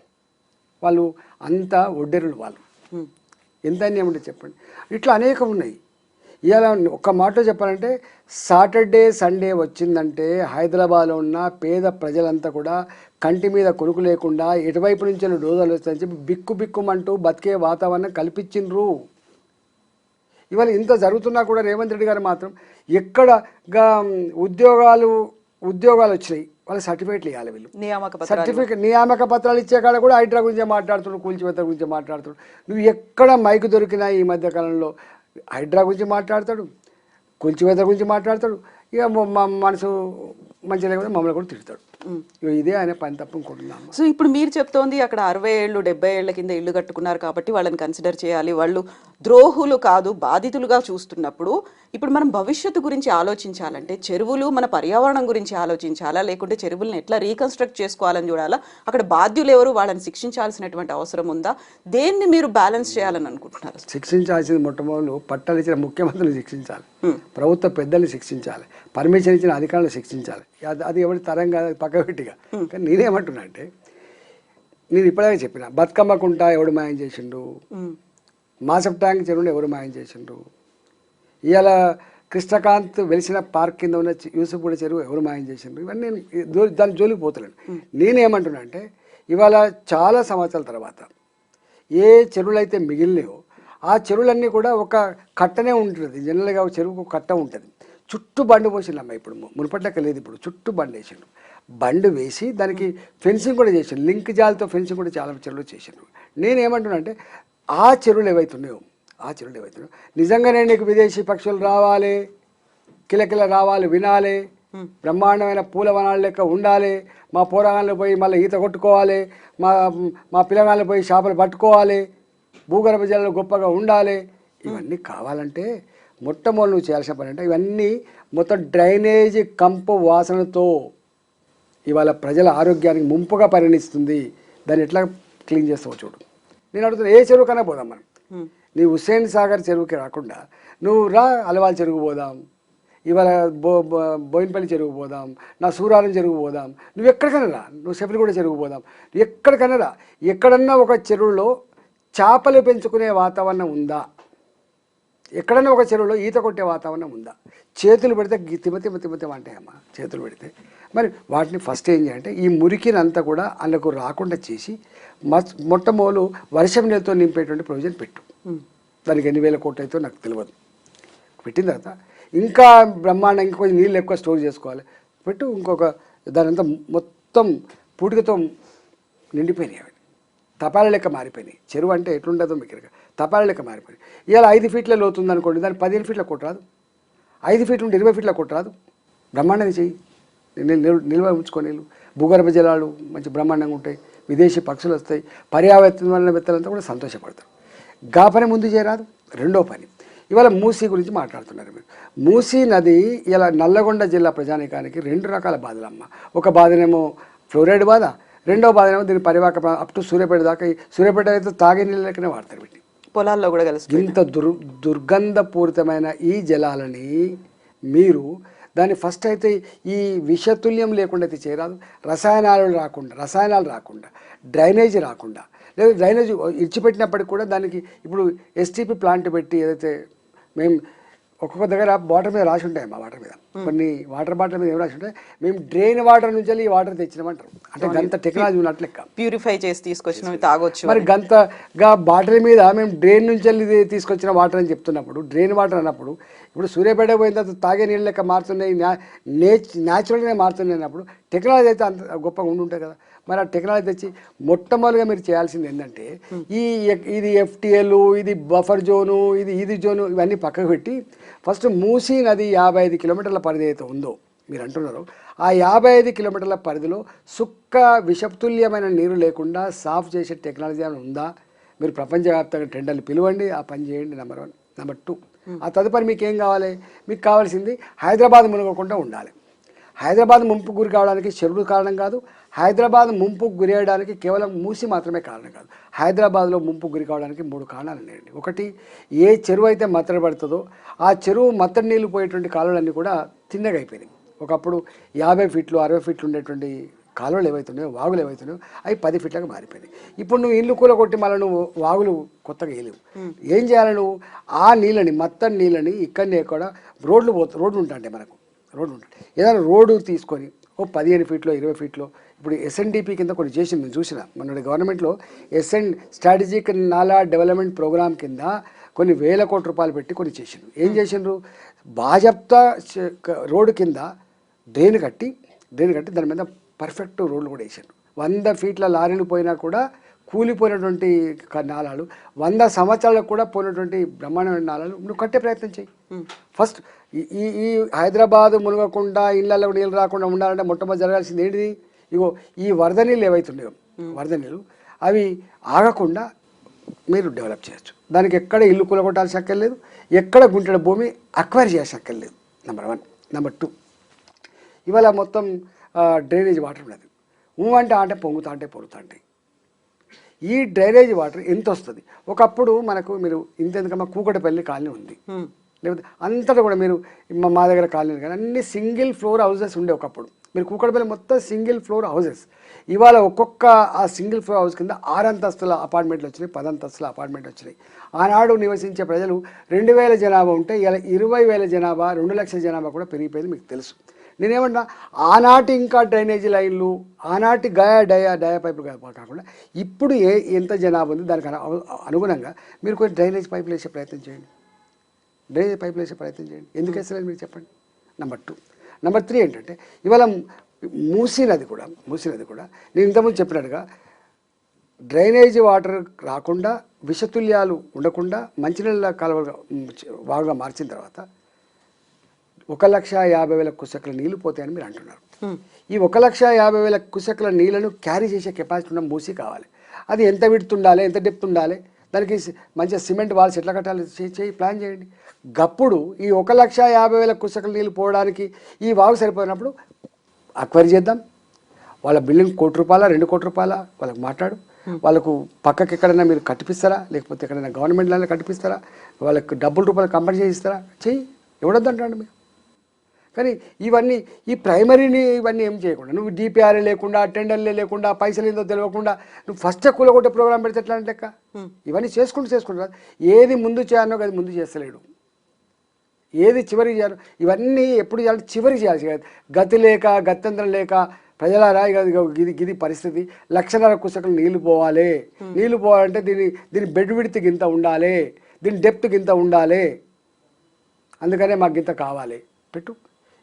వాళ్ళు అంతా ఒడ్డెరులు, వాళ్ళు ఎంత ఏమంటే చెప్పండి. ఇట్లా అనేకం ఉన్నాయి. ఇవాళ ఒక్క మాటలో చెప్పాలంటే సాటర్డే సండే వచ్చిందంటే హైదరాబాద్లో ఉన్న పేద ప్రజలంతా కూడా కంటి మీద కొనుక్కు లేకుండా ఎటువైపు నుంచి డోజాలు వస్తాయని చెప్పి బిక్కుమంటూ బతికే వాతావరణం కల్పించిండ్రు. ఇవాళ ఇంత జరుగుతున్నా కూడా రేవంత్ రెడ్డి గారు మాత్రం ఎక్కడగా ఉద్యోగాలు వచ్చినాయి, వాళ్ళకి సర్టిఫికేట్లు ఇవ్వాలి. వీళ్ళు నియామక పత్రాలు ఇచ్చే కాడ కూడా హైడ్రా గురించి మాట్లాడుతున్నాడు, కూల్చివేత గురించి మాట్లాడుతున్నాడు. నువ్వు ఎక్కడ మైకు దొరికినా ఈ మధ్య కాలంలో హైడ్రా గురించి మాట్లాడతాడు, కూల్చివేత గురించి మాట్లాడతాడు. ఇక మనసు మంచిగా లేకపోతే మమ్మల్ని కూడా తిడతాడు. ఇదే ఆయన పని తప్ప అనుకుంటున్నాను. సో ఇప్పుడు మీరు చెప్తోంది అక్కడ 60 ఏళ్ళు 70 ఏళ్ల కింద ఇల్లు కట్టుకున్నారు కాబట్టి వాళ్ళని కన్సిడర్ చేయాలి, వాళ్ళు ద్రోహులు కాదు బాధితులుగా చూస్తున్నప్పుడు ఇప్పుడు మనం భవిష్యత్తు గురించి ఆలోచించాలంటే చెరువులు మన పర్యావరణం గురించి ఆలోచించాలా, లేకుంటే చెరువులను ఎట్లా రీకన్స్ట్రక్ట్ చేసుకోవాలని చూడాలా, అక్కడ బాధ్యులు ఎవరు వాళ్ళని శిక్షించాల్సినటువంటి అవసరం ఉందా, దేన్ని మీరు బ్యాలెన్స్ చేయాలని అనుకుంటున్నారు? శిక్షించాల్సింది మొట్టమొదలు పట్టాలు ఇచ్చిన ముఖ్యమంత్రిని శిక్షించాలి, ప్రభుత్వ పెద్దల్ని శిక్షించాలి, పర్మిషన్ ఇచ్చిన అధికారులను శిక్షించాలి. అది ఎవరి తరం కాదు, పక్కపెట్టిగా. కానీ నేనేమంటున్నా అంటే, నేను ఇప్పటికే చెప్పిన బతుకమ్మకుంట ఎవడు మాయం చేసిండు, మాసప్ ట్యాంక్ చెరువును ఎవరు మాయం చేసిండ్రు, ఇవాళ కృష్ణకాంత్ వెలిసిన పార్క్ కింద ఉన్న యూసుఫ్గూడ చెరువు ఎవరు మాయం చేసిండ్రు, ఇవన్నీ దాని జోలికి పోతలేను. నేనేమంటున్నా అంటే ఇవాళ చాలా సంవత్సరాల తర్వాత ఏ చెరువులు అయితే మిగిలినాయో ఆ చెరువులన్నీ కూడా ఒక కట్టనే ఉంటుంది. జనరల్గా ఒక చెరువుకు కట్ట ఉంటుంది, చుట్టూ బండి పోసిండమ్మ. ఇప్పుడు మునుపట్లక లేదు, ఇప్పుడు చుట్టూ బండి వేసిండు. బండి వేసి దానికి ఫెన్సింగ్ కూడా చేసిండు, లింక్ జాలతో ఫెన్సింగ్ కూడా చాలా చెరువులు చేసిండ్రు. నేనేమంటున్నా అంటే ఆ చెరువులు ఏవైతున్నాయో నిజంగానే నీకు విదేశీ పక్షులు రావాలి, కిలకిల రావాలి, వినాలి, బ్రహ్మాండమైన పూల వనాల లెక్క ఉండాలి, మా పోరాగాళ్ళు పోయి మళ్ళీ ఈత కొట్టుకోవాలి, మా పిల్లగాళ్ళు పోయి చేపలు పట్టుకోవాలి, భూగర్భ జలాలు గొప్పగా ఉండాలి, ఇవన్నీ కావాలంటే మొట్టమొదటి నువ్వు చేయాల్సిన పని అంటే ఇవన్నీ మొత్తం డ్రైనేజీ కంపు వాసనతో ఇవాళ ప్రజల ఆరోగ్యానికి ముంపుగా పరిగణిస్తుంది. దాన్ని ఎట్లా క్లీన్ చేస్తావో చూడు. నేను అడుగుతున్నా, ఏ చెరువు కన్నా పోదాం మనం. నీ హుస్సేన్ సాగర్ చెరువుకి రాకుండా నువ్వు రా అలవాల్ చెరువు పోదాం, ఇవాళ బోయినపల్లి చెరువు పోదాం, నా సూరారం చెరువు పోదాం, నువ్వు ఎక్కడికైనా రా, నువ్వు సెఫిలిగూడ చెరువు పోదాం, ఎక్కడికైనా రా. ఎక్కడన్నా ఒక చెరువులో చేపలు పెంచుకునే వాతావరణం ఉందా? ఎక్కడన్నా ఒక చెరువులో ఈత కొట్టే వాతావరణం ఉందా? చేతులు పెడితే తిమ్మతిమ్మ అంటాయమ్మా చేతులు పెడితే. మరి వాటిని ఫస్ట్ ఏం చేయాలంటే ఈ మురికినంతా కూడా అందుకు రాకుండా చేసి మొట్టమొదలు వర్షం నీళ్ళతో నింపేటువంటి ప్రొవిజన్ పెట్టు. దానికి ఎన్ని వేల కోట్లు అయితే నాకు తెలియదు. పెట్టిన తర్వాత ఇంకా బ్రహ్మాండంగా ఇంకొంచెం నీళ్ళు ఎక్కువ స్టోర్ చేసుకోవాలి పెట్టు. ఇంకొక దానంతా మొత్తం పూడికతో నిండిపోయినాయి, అవి తపాల లెక్క మారిపోయినాయి. చెరువు అంటే ఎట్లుండదో మీకు తపాల లెక్క మారిపోయినాయి. ఇవాళ 5 ఫీట్ల లోతుంది అనుకోండి, దాన్ని 15 ఫీట్ల కొట్టరాదు, 5 ఫీట్ల నుండి 20 ఫీట్ల కొట్టరాదు. బ్రహ్మాండంగా చెయ్యి, నిల్వ ఉంచుకొని నీళ్ళు, భూగర్భ జలాలు మంచి బ్రహ్మాండంగా ఉంటాయి, విదేశీ పక్షులు వస్తాయి, పర్యావరణవేత్తలంతా కూడా సంతోషపడతారు. గా పని ముందు చేయరాదు. రెండో పని, ఇవాళ మూసీ గురించి మాట్లాడుతున్నారు మీరు. మూసీ నది ఇలా నల్లగొండ జిల్లా ప్రజానికానికి 2 రకాల బాధలమ్మ. ఒక బాధనేమో ఫ్లోరైడ్ బాధ, రెండో బాధనేమో దీని పరివాహక అప్ టు సూర్యాపేట దాకా. సూర్యాపేట అయితే తాగే నీళ్ళ లెక్కనే వాడతారు వీటిని, పొలాల్లో కూడా కలిసి. ఇంత దుర్గంధపూరితమైన ఈ జలాలని మీరు దాన్ని ఫస్ట్ అయితే ఈ విషతుల్యం లేకుండా అయితే చేయరాదు. రసాయనాలు రాకుండా డ్రైనేజీ రాకుండా, లేదా డ్రైనేజ్ ఇచ్చిపెట్టినప్పటికి కూడా దానికి ఇప్పుడు ఎస్టీపీ ప్లాంట్ పెట్టి ఏదైతే మేము ఒక్కొక్క దగ్గర వాటర్ మీద రాసి ఉంటాయి, మా వాటర్ మీద కొన్ని వాటర్ బాటిల్ మీద ఏం రాసి ఉంటాయి, మేము డ్రైన్ వాటర్ నుంచి ఈ వాటర్ తెచ్చినామంటారు. అంటే గంత టెక్నాలజీ ఉన్నట్లు లెక్క. ప్యూరిఫై చేసి తీసుకొచ్చినవి తాగొచ్చు. మరి గంతగా బాటిల్ మీద మేము డ్రైన్ నుంచి వెళ్ళి తీసుకొచ్చిన వాటర్ అని చెప్తున్నప్పుడు, డ్రైన్ వాటర్ అన్నప్పుడు, ఇప్పుడు సూర్యాపేట పోయిన తర్వాత తాగే నీళ్ళు లెక్క మారుతున్నాయి, న్యాచురల్గానే మారుతున్నాయి అన్నప్పుడు టెక్నాలజీ అయితే అంత గొప్పగా ఉండుంటాయి కదా. మరి ఆ టెక్నాలజీ తెచ్చి మొట్టమొదటిగా మీరు చేయాల్సింది ఏంటంటే ఇది ఎఫ్టీఎల్, ఇది బఫర్ జోను, ఇది జోను, ఇవన్నీ పక్కకు పెట్టి ఫస్ట్ మూసీ నది 55 కిలోమీటర్ల పరిధి అయితే ఉందో మీరు అంటున్నారు, ఆ 55 కిలోమీటర్ల పరిధిలో సుక్క విషతుల్యమైన నీరు లేకుండా సాఫ్ చేసే టెక్నాలజీ అని ఉందా? మీరు ప్రపంచవ్యాప్తంగా టెండర్లు పిలవండి, ఆ పని చేయండి. నెంబర్ 1. నెంబర్ 2, ఆ తదుపరి మీకు ఏం కావాలి? మీకు కావాల్సింది హైదరాబాద్ మునగకుండా ఉండాలి. హైదరాబాద్ ముంపుకు గురి కావడానికి చెరువులు కారణం కాదు, హైదరాబాద్ ముంపుకు గురి అయ్యడానికి కేవలం మూసి మాత్రమే కారణం కాదు. హైదరాబాద్లో ముంపుకు గురి కావడానికి 3 కారణాలు ఉన్నాయండి. ఒకటి, ఏ చెరువు అయితే మత్తడి పడుతుందో ఆ చెరువు మత్తడి నీళ్ళు పోయేటువంటి కాలువలన్నీ కూడా తిన్నగా అయిపోయినాయి. ఒకప్పుడు 50 ఫీట్లు 60 ఫీట్లు ఉండేటువంటి కాలువలు ఏవైతున్నాయో, వాగులు ఏవైతున్నాయో అవి 10 ఫీట్లకు మారిపోయినాయి. ఇప్పుడు నువ్వు ఇల్లు కూల కొట్టి మళ్ళీ నువ్వు వాగులు కొత్తగా వేయలేవు. ఏం చేయాలి? నువ్వు ఆ నీళ్ళని, మత్తడి నీళ్ళని ఇక్కడనే కూడా రోడ్లు ఉంటాయంటే మనకు రోడ్డు ఉంటుంది, ఏదైనా రోడ్డు తీసుకొని 15 ఫీట్లో 20 ఫీట్లో ఇప్పుడు ఎస్ఎన్డిపి కింద కొన్ని చేసింది. నేను చూసిన మన గవర్నమెంట్లో స్ట్రాటజిక్ నాలా డెవలప్మెంట్ ప్రోగ్రామ్ కింద కొన్ని వేల కోట్ల రూపాయలు పెట్టి కొన్ని చేసిండ్రు. ఏం చేసిండ్రు? బాజప్తా రోడ్డు కింద డ్రైన్ కట్టి దాని మీద పర్ఫెక్ట్ రోడ్లు కూడా వేసిండ్రు. 100 ఫీట్ల లారీలు పోయినా కూడా కూలిపోయినటువంటి నాళాలు, 100 సంవత్సరాలకు కూడా పోయినటువంటి బ్రహ్మాండమైన నాళాలు నువ్వు కట్టే ప్రయత్నం చేయి. ఫస్ట్ ఈ హైదరాబాద్ మునగకుండా, ఇళ్ళల్లో నీళ్ళు రాకుండా ఉండాలంటే మొట్టమొదటి జరగాల్సింది ఏంటిది? ఇగో ఈ వరద నీళ్ళు ఏవైతున్నాయో, వరద నీళ్ళు అవి ఆగకుండా మీరు డెవలప్ చేయొచ్చు. దానికి ఎక్కడ ఇల్లు కూలగొట్టాల్సి అక్కర్లేదు, ఎక్కడ గుంటెడ భూమి అక్వైర్ చేయాల్సి అక్కర్లేదు. నెంబర్ 1. నెంబర్ 2, ఇవాళ మొత్తం డ్రైనేజ్ వాటర్ ఉన్నది. అంటే పొంగుతా అంటే ఈ డ్రైనేజ్ వాటర్ ఎంత వస్తుంది? ఒకప్పుడు మనకు మీరు ఇంతెందుకమ్మా కూకటపల్లి కాలనీ ఉంది, లేకపోతే అంతటా కూడా మీరు మా దగ్గర కాలనీ కానీ అన్ని సింగిల్ ఫ్లోర్ హౌసెస్ ఉండే. ఒకప్పుడు మీరు కూకటపల్లి మొత్తం సింగిల్ ఫ్లోర్ హౌసెస్. ఇవాళ ఒక్కొక్క ఆ సింగిల్ ఫ్లోర్ హౌస్ కింద 6 అంతస్తుల అపార్ట్మెంట్లు వచ్చినాయి, 10 అంతస్తుల అపార్ట్మెంట్లు వచ్చినాయి. ఆనాడు నివసించే ప్రజలు 2000 జనాభా ఉంటే ఇలా 20,000 జనాభా, 2 లక్షల జనాభా కూడా పెరిగిపోయింది, మీకు తెలుసు. నేనేమన్నా ఆనాటి ఇంకా డ్రైనేజీ లైన్లు, ఆనాటి డయా పైపులు కాకుండా ఇప్పుడు ఎంత జనాభా ఉంది దానికి అనుగుణంగా మీరు కొంచెం డ్రైనేజ్ పైపులు వేసే ప్రయత్నం చేయండి. ఎందుకు వేస్తలేదు మీరు చెప్పండి. నెంబర్ 2. నెంబర్ 3 ఏంటంటే ఇవాళ మూసీ నది కూడా నేను ఇంతకుముందు చెప్పినట్టుగా డ్రైనేజీ వాటర్ రాకుండా, విషతుల్యాలు ఉండకుండా మంచినీళ్ళ కాలువగా వాగుగా మార్చిన తర్వాత 1,50,000 క్యూసెక్ల నీళ్లు పోతాయని మీరు అంటున్నారు. ఈ 1,50,000 క్యూసెక్ల నీళ్లను క్యారీ చేసే కెపాసిటీ ఉన్న మూసీ కావాలి. అది ఎంత విడ్త్ ఉండాలి, ఎంత డెప్త్ ఉండాలి, దానికి మంచిగా సిమెంట్ వాల్స్ ఎట్లా కట్టాలి ప్లాన్ చేయండి. గప్పుడు ఈ 1,50,000 క్యూసెక్ల నీళ్ళు పోవడానికి ఈ వాగు సరిపోయినప్పుడు అక్వైర్ చేద్దాం. వాళ్ళ బిల్డింగ్ ₹1 2 కోట్ల రూపాయల వాళ్ళకి మాట్లాడు. వాళ్ళకు పక్కకి ఎక్కడైనా మీరు కట్టిపిస్తారా, లేకపోతే ఎక్కడైనా గవర్నమెంట్ ల్యాండ్లో కట్టిపిస్తారా, వాళ్ళకి ₹1 కంపెన్సేషన్ ఇస్తారా? చెయ్యి, ఎవడొద్దంటాడు మీరు. కానీ ఇవన్నీ ఈ ప్రైమరీని ఇవన్నీ ఏం చేయకుండా, నువ్వు డిపిఆర్ఏ లేకుండా, టెండర్లే లేకుండా, పైసలు ఏందో తెలియకుండా నువ్వు ఫస్ట్ కూలగొట్టే ప్రోగ్రామ్ పెడితే ఎట్లా అంటే ఇవన్నీ చేసుకుంటా ఏది ముందు చేయాలో అది ముందు చేస్తలేడు, ఏది చివరి చేయాలి, ఇవన్నీ ఎప్పుడు చేయాలంటే చివరి చేయాల్సి కాదు. గత్యంతరం లేక ప్రజలారా ఇది పరిస్థితి. 1,50,000 క్యూసెక్లు నీళ్లు పోవాలంటే దీని బెడ్ విడ్త్ గింత ఉండాలి, దీని డెప్త్ గింత ఉండాలి, అందుకనే మాకు గింత కావాలి పెట్టు.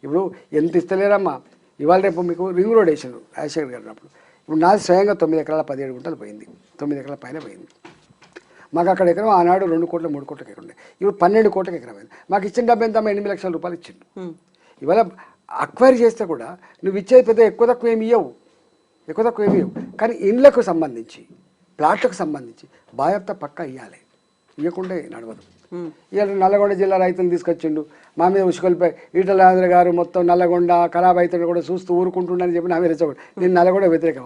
ఇప్పుడు ఎంత ఇస్తలేరమ్మా. ఇవాళ రేపు మీకు రింగ్ రోడ్ వేసారు రాజశేఖర్ గారు అప్పుడు. ఇప్పుడు నాది స్వయంగా 9 ఎకరాల 17 గుంటలు పోయింది, 9 ఎకరాల పైన పోయింది. మాకు అక్కడ ఎకరం ఆనాడు 2 కోట్ల 3 కోట్లకి ఎకరం ఉండే, ఇప్పుడు 12 కోట్లకి ఎకరం అయింది. మాకు ఇచ్చిన డబ్బు ఎంత? 8 లక్షల రూపాయలు ఇచ్చిండు. ఇవాళ అక్వైర్ చేస్తే కూడా నువ్వు ఇచ్చేది పెద్ద ఎక్కువ తక్కువ ఏమి ఇవ్వవు. కానీ ఇండ్లకు సంబంధించి, ప్లాట్లకు సంబంధించి బాధ్యత పక్కా ఇవ్వాలి. ఇవ్వకుంటే నడవదు. ఇవాళ నల్లగొండ జిల్లా రైతులు తీసుకొచ్చిండు, మా మీద ఉసుకొల్పై ఈటల రాజేంద్ర గారు మొత్తం నల్లగొండ ఖరాబ్ అవుతుంది కూడా చూస్తూ ఊరుకుంటుండని చెప్పి నా మీద రెచ్చగొట్టు. నేను నల్లగొండ వ్యతిరేకం,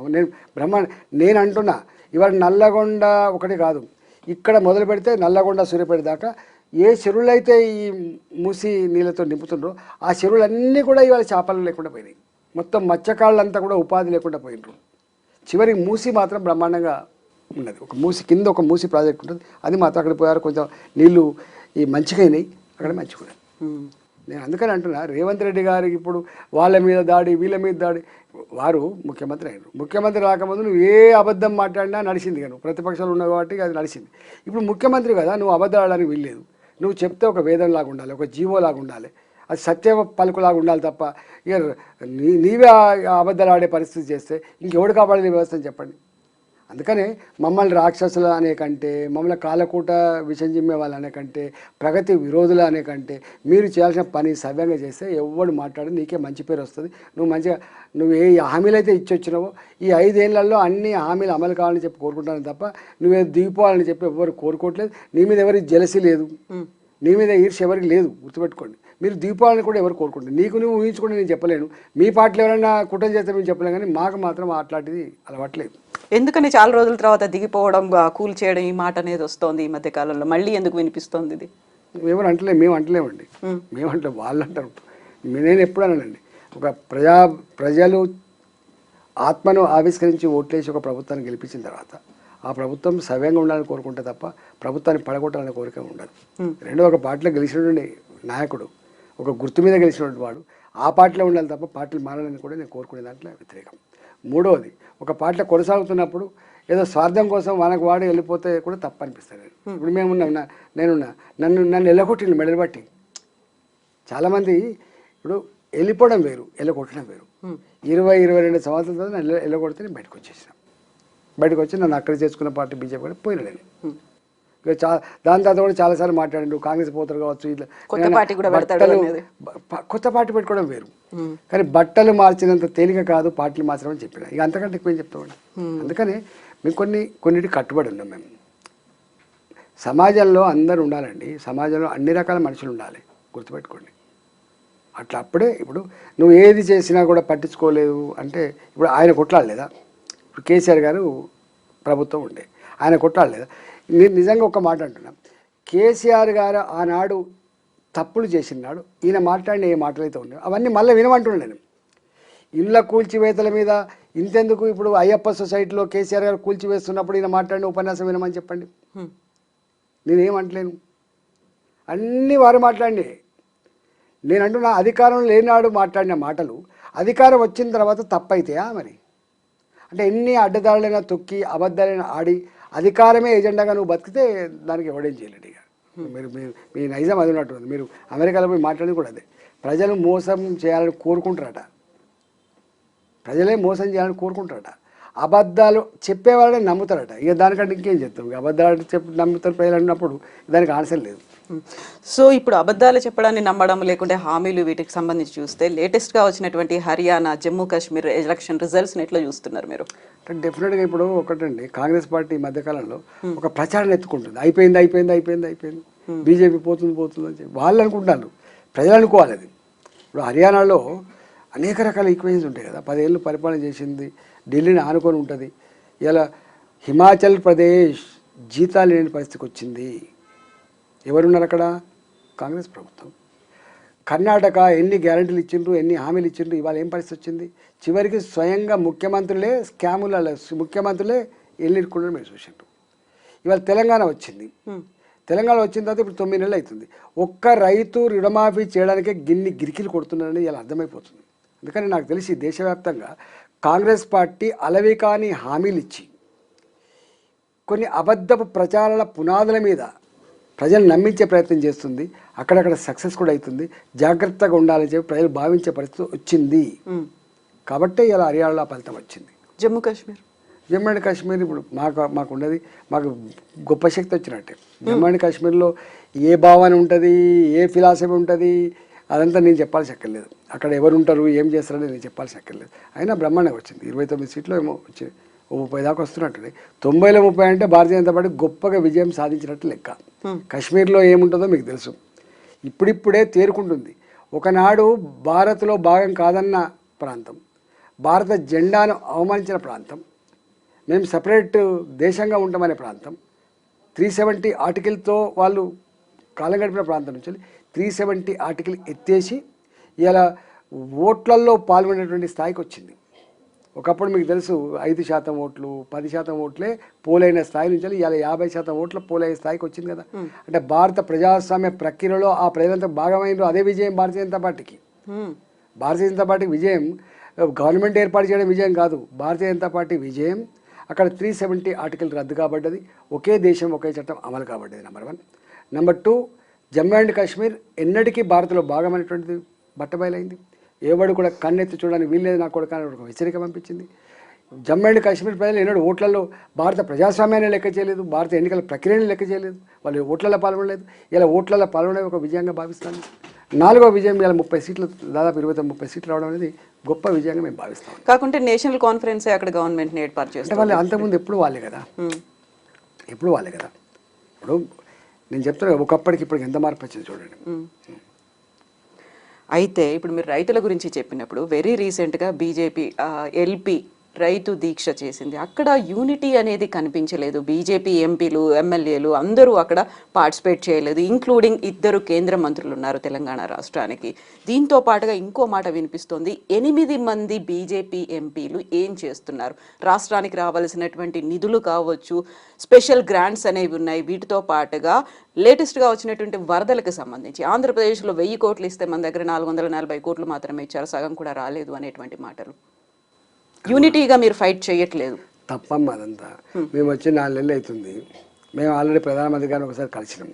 నేను అంటున్నా. ఇవాళ నల్లగొండ ఒకటి కాదు, ఇక్కడ మొదలు పెడితే నల్లగొండ సూర్యాపేట దాకా ఏ చెరువులు అయితే ఈ మూసి నీళ్ళతో నింపుతుండ్రో ఆ చెరువులన్నీ కూడా ఇవాళ చేపలు లేకుండా పోయినాయి. మొత్తం మత్స్యకారులంతా కూడా ఉపాధి లేకుండా పోయినరు. చివరికి మూసి మాత్రం బ్రహ్మాండంగా ఉన్నది. ఒక మూసి కింద ఒక మూసి ప్రాజెక్ట్ ఉంటుంది, అది మాత్రం అక్కడ పోయారు. కొంచెం నీళ్లు ఈ మంచిగా అయినాయి, అక్కడ మంచిగా. నేను అందుకని అంటున్నా, రేవంత్ రెడ్డి గారికి ఇప్పుడు వాళ్ళ మీద దాడి వీళ్ళ మీద దాడి. వారు ముఖ్యమంత్రి అయినారు, ముఖ్యమంత్రి రాకముందు నువ్వు ఏ అబద్ధం మాట్లాడినా నడిచింది కదా, ప్రతిపక్షాలు ఉన్నావు కాబట్టి అది నడిచింది. ఇప్పుడు ముఖ్యమంత్రి కదా, నువ్వు అబద్ధాలు ఆడడానికి వీల్లేదు. నువ్వు చెప్తే ఒక వేదంలాగా ఉండాలి, ఒక జీవోలాగా ఉండాలి, అది సత్య పలుకులాగా ఉండాలి తప్ప ఇక నీవే అబద్ధాలు ఆడే పరిస్థితి చేస్తే ఇంకెవడు కాపాడే వ్యవస్థ అని చెప్పండి. అందుకనే మమ్మల్ని రాక్షసులు అనే కంటే, మమ్మల్ని కాలకూట విషం జిమ్మే వాళ్ళు అనే కంటే, ప్రగతి విరోధులు అనే కంటే మీరు చేయాల్సిన పని సవ్యంగా చేస్తే ఎవడు మాట్లాడి నీకే మంచి పేరు వస్తుంది. నువ్వు ఏ హామీలు అయితే ఇచ్చొచ్చినావో ఈ 5 ఏళ్లలో అన్ని హామీలు అమలు కావాలని చెప్పి కోరుకుంటాను తప్ప నువ్వే దిగిపోవాలని చెప్పి ఎవరు కోరుకోవట్లేదు. నీ మీద ఎవరికి జలసి లేదు, నీ మీద ఈర్ష్య ఎవరికి లేదు, గుర్తుపెట్టుకోండి. మీరు దీపావళిని కూడా ఎవరు కోరుకుంటారు, నీకు నువ్వు ఊహించుకుంటే నేను చెప్పలేను. మీ పార్టీలో ఎవరైనా కుట్ర చేస్తే మేము చెప్పలేము, కానీ మాకు మాత్రం అట్లాంటిది అలవాట్లేదు. ఎందుకని చాలా రోజుల తర్వాత దిగిపోవడం, కూల్ చేయడం ఈ మాట అనేది వస్తోంది ఈ మధ్య కాలంలో, మళ్ళీ ఎందుకు వినిపిస్తోంది ఇది? ఎవరు అంటలేము, మేము అంటలేమండి, మేము అంటే వాళ్ళు అంటారు. నేను ఎప్పుడు అన్నానండి, ఒక ప్రజలు ఆత్మను ఆవిష్కరించి ఓట్లేసి ఒక ప్రభుత్వాన్ని గెలిపించిన తర్వాత ఆ ప్రభుత్వం సవ్యంగా ఉండాలని కోరుకుంటే తప్ప ప్రభుత్వాన్ని పడగొట్టాలని కోరిక ఉండదు. రెండో, ఒక పార్టీలో గెలిచినటువంటి నాయకుడు ఒక గుర్తు మీద గెలిచినటువంటి వాడు ఆ పార్టీలో ఉండాలి తప్ప పార్టీలు మారాలని కూడా నేను కోరుకునే దాంట్లో వ్యతిరేకం. మూడవది, ఒక పార్టీలో కొనసాగుతున్నప్పుడు ఏదో స్వార్థం కోసం మనకు వాడి వెళ్ళిపోతే కూడా తప్పు అనిపిస్తుంది. ఇప్పుడు నన్ను ఎల్లగొట్టిండు మెడలు బట్టి. చాలామంది ఇప్పుడు వెళ్ళిపోవడం వేరు, ఎల్లగొట్టడం వేరు. 20-22 సంవత్సరాల తర్వాత నన్ను ఎల్లగొడితే నేను బయటకు వచ్చి నన్ను అక్కడ చేసుకున్న పార్టీ బీజేపీ కూడా పోయినా నేను. దాని తర్వాత కూడా చాలాసార్లు మాట్లాడిండు, కాంగ్రెస్ పోతారు కావచ్చు, ఇట్లా కొత్త పార్టీ పెట్టుకోవడం వేరు. కానీ బట్టలు మార్చినంత తేలిక కాదు పార్టీలు మార్చడం చెప్పిన, ఇక అంతకంటే ఎక్కువ ఏం చెప్తామండి. అందుకని మేము కొన్నిటి కట్టుబడి ఉన్నాం. మేము సమాజంలో అందరూ ఉండాలండి, సమాజంలో అన్ని రకాల మనుషులు ఉండాలి, గుర్తుపెట్టుకోండి. అట్లా అప్పుడే ఇప్పుడు నువ్వు ఏది చేసినా కూడా పట్టించుకోలేదు అంటే, ఇప్పుడు ఆయన కొట్లాడలేదా? ఇప్పుడు కేసీఆర్ గారు ప్రభుత్వం ఉండే, ఆయన కొట్లాడలేదా? నేను నిజంగా ఒక మాట అంటున్నా, కేసీఆర్ గారు ఆనాడు తప్పులు చేసినాడు, ఈయన మాట్లాడిన ఏ మాటలు అయితే ఉన్నాయో అవన్నీ మళ్ళీ వినమంటున్నాను నేను. ఇళ్ళ కూల్చివేతల మీద ఇంతెందుకు, ఇప్పుడు అయ్యప్ప సొసైటీలో కేసీఆర్ గారు కూల్చివేస్తున్నప్పుడు ఈయన మాట్లాడిన ఉపన్యాసం వినమని చెప్పండి, నేనేమంటలేను. అన్నీ వారు మాట్లాడి, నేను అంటున్నా అధికారం లేనాడు మాట్లాడిన మాటలు అధికారం వచ్చిన తర్వాత తప్పైతాయా మరి? అంటే ఎన్ని అడ్డదారులైనా తొక్కి అబద్ధాలైనా ఆడి అధికారమే ఎజెండాగా నువ్వు బతికితే దానికి ఎవడేం చేయలేడు. ఇక మీ నైజం అది ఉన్నట్టు. మీరు అమెరికాలో పోయి మాట్లాడి కూడా అదే, ప్రజలు మోసం చేయాలని కోరుకుంటారట, ప్రజలే మోసం చేయాలని కోరుకుంటారట, అబద్ధాలు చెప్పేవాళ్ళని నమ్ముతారట. ఇక దానికంటే ఇంకేం చెప్తాం, ఇక అబద్ధాలు నమ్ముతారు ప్రజలు అన్నప్పుడు దానికి ఆన్సర్ లేదు. సో ఇప్పుడు అబద్ధాలు చెప్పడాన్ని నమ్మడం లేకుంటే హామీలు వీటికి సంబంధించి చూస్తే లేటెస్ట్గా వచ్చినటువంటి హర్యానా, జమ్మూ కాశ్మీర్ ఎలక్షన్ రిజల్ట్స్ని ఎట్లా చూస్తున్నారు మీరు? డెఫినెట్గా ఇప్పుడు ఒకటండి, కాంగ్రెస్ పార్టీ మధ్యకాలంలో ఒక ప్రచారం ఎత్తుకుంటుంది, అయిపోయింది బీజేపీ పోతుంది అని చెప్పి వాళ్ళు అనుకుంటున్నారు, ప్రజలు అనుకోవాలి అది. ఇప్పుడు హర్యానాలో అనేక రకాల ఈక్వేషన్స్ ఉంటాయి కదా, 10 ఏళ్ళు పరిపాలన చేసింది, ఢిల్లీని ఆనుకొని ఉంటుంది. ఇలా హిమాచల్ ప్రదేశ్ జీతాలు లేని పరిస్థితికి వచ్చింది. ఎవరున్నారు అక్కడ? కాంగ్రెస్ ప్రభుత్వం. కర్ణాటక ఎన్ని గ్యారంటీలు ఇచ్చిండ్రు, ఎన్ని హామీలు ఇచ్చిండ్రు, ఇవాళ ఏం పరిస్థితి వచ్చింది? చివరికి స్వయంగా ముఖ్యమంత్రులే స్కాముల ముఖ్యమంత్రులే ఎల్లిరుకుండా మీరు చూసిండ్రు. ఇవాళ తెలంగాణ వచ్చింది, తెలంగాణ వచ్చిన తర్వాత ఇప్పుడు 9 నెలలు అవుతుంది. ఒక్క రైతు రుణమాఫీ చేయడానికే గిరికిలు కొడుతున్నారని ఇలా అర్థమైపోతుంది. అందుకని నాకు తెలిసి దేశవ్యాప్తంగా కాంగ్రెస్ పార్టీ అలవి కాని హామీలు ఇచ్చి కొన్ని అబద్ధపు ప్రచారాల పునాదుల మీద ప్రజలు నమ్మించే ప్రయత్నం చేస్తుంది. అక్కడక్కడ సక్సెస్ కూడా అవుతుంది. జాగ్రత్తగా ఉండాలని చెప్పి ప్రజలు భావించే పరిస్థితి వచ్చింది. కాబట్టే ఇలా హర్యానాలో ఫలితం వచ్చింది. జమ్మూ అండ్ కాశ్మీర్ ఇప్పుడు మాకు ఉన్నది, మాకు గొప్ప శక్తి వచ్చినట్టే. జమ్మూ అండ్ కాశ్మీర్లో ఏ భావన ఉంటుంది, ఏ ఫిలాసఫీ ఉంటుంది, అదంతా నేను చెప్పాల్సి అక్కర్లేదు. అక్కడ ఎవరు ఉంటారు, ఏం చేస్తారని నేను చెప్పాల్సి అక్కర్లేదు. అయినా బ్రహ్మాండంగా వచ్చింది. 29 సీట్లు ఏమో 30 దాకా వస్తున్నట్టు. 90లో 30 అంటే భారతీయ జనతా పార్టీ గొప్పగా విజయం సాధించినట్టు లెక్క. కాశ్మీర్లో ఏముంటుందో మీకు తెలుసు. ఇప్పుడిప్పుడే తేరుకుంటుంది. ఒకనాడు భారత్లో భాగం కాదన్న ప్రాంతం, భారత జెండాను అవమానించిన ప్రాంతం, మేము సపరేట్ దేశంగా ఉంటామనే ప్రాంతం, 370 ఆర్టికల్తో వాళ్ళు కాలం గడిపిన ప్రాంతం నుంచి 370 ఆర్టికల్ ఎత్తేసి ఇలా ఓట్లల్లో పాల్గొనేటువంటి స్థాయికి వచ్చింది. ఒకప్పుడు మీకు తెలుసు 5% ఓట్లు 10% ఓట్లే పోలైన స్థాయి నుంచి ఇలా 50% ఓట్ల పోలయ్యే స్థాయికి వచ్చింది కదా. అంటే భారత ప్రజాస్వామ్య ప్రక్రియలో ఆ ప్రజలంతా భాగమైనరు. అదే విజయం భారతీయ జనతా పార్టీకి. భారతీయ జనతా పార్టీకి విజయం గవర్నమెంట్ ఏర్పాటు చేయడం విజయం కాదు. భారతీయ జనతా పార్టీ విజయం అక్కడ 370 ఆర్టికల్ రద్దు కాబడ్డది. ఒకే దేశం ఒకే చట్టం అమలు కాబడ్డది. Number 1. Number 2, Jammu and Kashmir ఎన్నటికీ భారత్లో భాగమైనటువంటిది బట్టబయలైంది. ఎవడు కూడా కన్నెత్తి చూడడానికి వీల్లేదు నాకు కూడా కానీ ఒక హెచ్చరిక పంపించింది. జమ్మూ అండ్ కాశ్మీర్ ప్రజలు ఎన్నడూ ఓట్లలో భారత ప్రజాస్వామ్యాన్ని లెక్క చేయలేదు, భారత ఎన్నికల ప్రక్రియని లెక్క చేయలేదు, వాళ్ళు ఓట్లలో పాల్గొనలేదు. ఇలా ఓట్లలో పాల్గొనే ఒక విజయంగా భావిస్తాను. 4వ విజయం ఇలా 30 సీట్లు, దాదాపు 29-30 సీట్లు రావడం అనేది గొప్ప విజయంగా మేము భావిస్తాం. కాకుంటే నేషనల్ కాన్ఫరెన్స్ అక్కడ గవర్నమెంట్ని ఏర్పాటు చేస్తారు. వాళ్ళు అంతకుముందు ఎప్పుడు వాళ్ళే కదా. ఇప్పుడు నేను చెప్తున్నా ఒకప్పటికి ఇప్పటికి ఎంత మార్పు వచ్చింది చూడండి. అయితే ఇప్పుడు మీరు రైతుల గురించి చెప్పినప్పుడు వెరీ రీసెంట్గా బీజేపీ ఎల్పీ రైతు దీక్ష చేసింది. అక్కడ యూనిటీ అనేది కనిపించలేదు. బీజేపీ ఎంపీలు ఎమ్మెల్యేలు అందరూ అక్కడ పార్టిసిపేట్ చేయలేదు, ఇంక్లూడింగ్ 2 కేంద్ర మంత్రులు ఉన్నారు తెలంగాణ రాష్ట్రానికి. దీంతో పాటుగా ఇంకో మాట వినిపిస్తోంది, 8 మంది బీజేపీ ఎంపీలు ఏం చేస్తున్నారు, రాష్ట్రానికి రావాల్సినటువంటి నిధులు కావచ్చు, స్పెషల్ గ్రాంట్స్ అనేవి ఉన్నాయి, వీటితో పాటుగా లేటెస్ట్గా వచ్చినటువంటి వరదలకు సంబంధించి ఆంధ్రప్రదేశ్లో 1000 కోట్లు ఇస్తే మన దగ్గర 440 కోట్లు మాత్రమే ఇచ్చారు, సగం కూడా రాలేదు అనేటువంటి మాటలు. యూనిటీగా మీరు ఫైట్ చేయట్లేదు. తప్పమ్మ అదంతా. మేము వచ్చి 4 నెలలు అవుతుంది. మేము ఆల్రెడీ ప్రధానమంత్రి గారిని ఒకసారి కలిసినాం.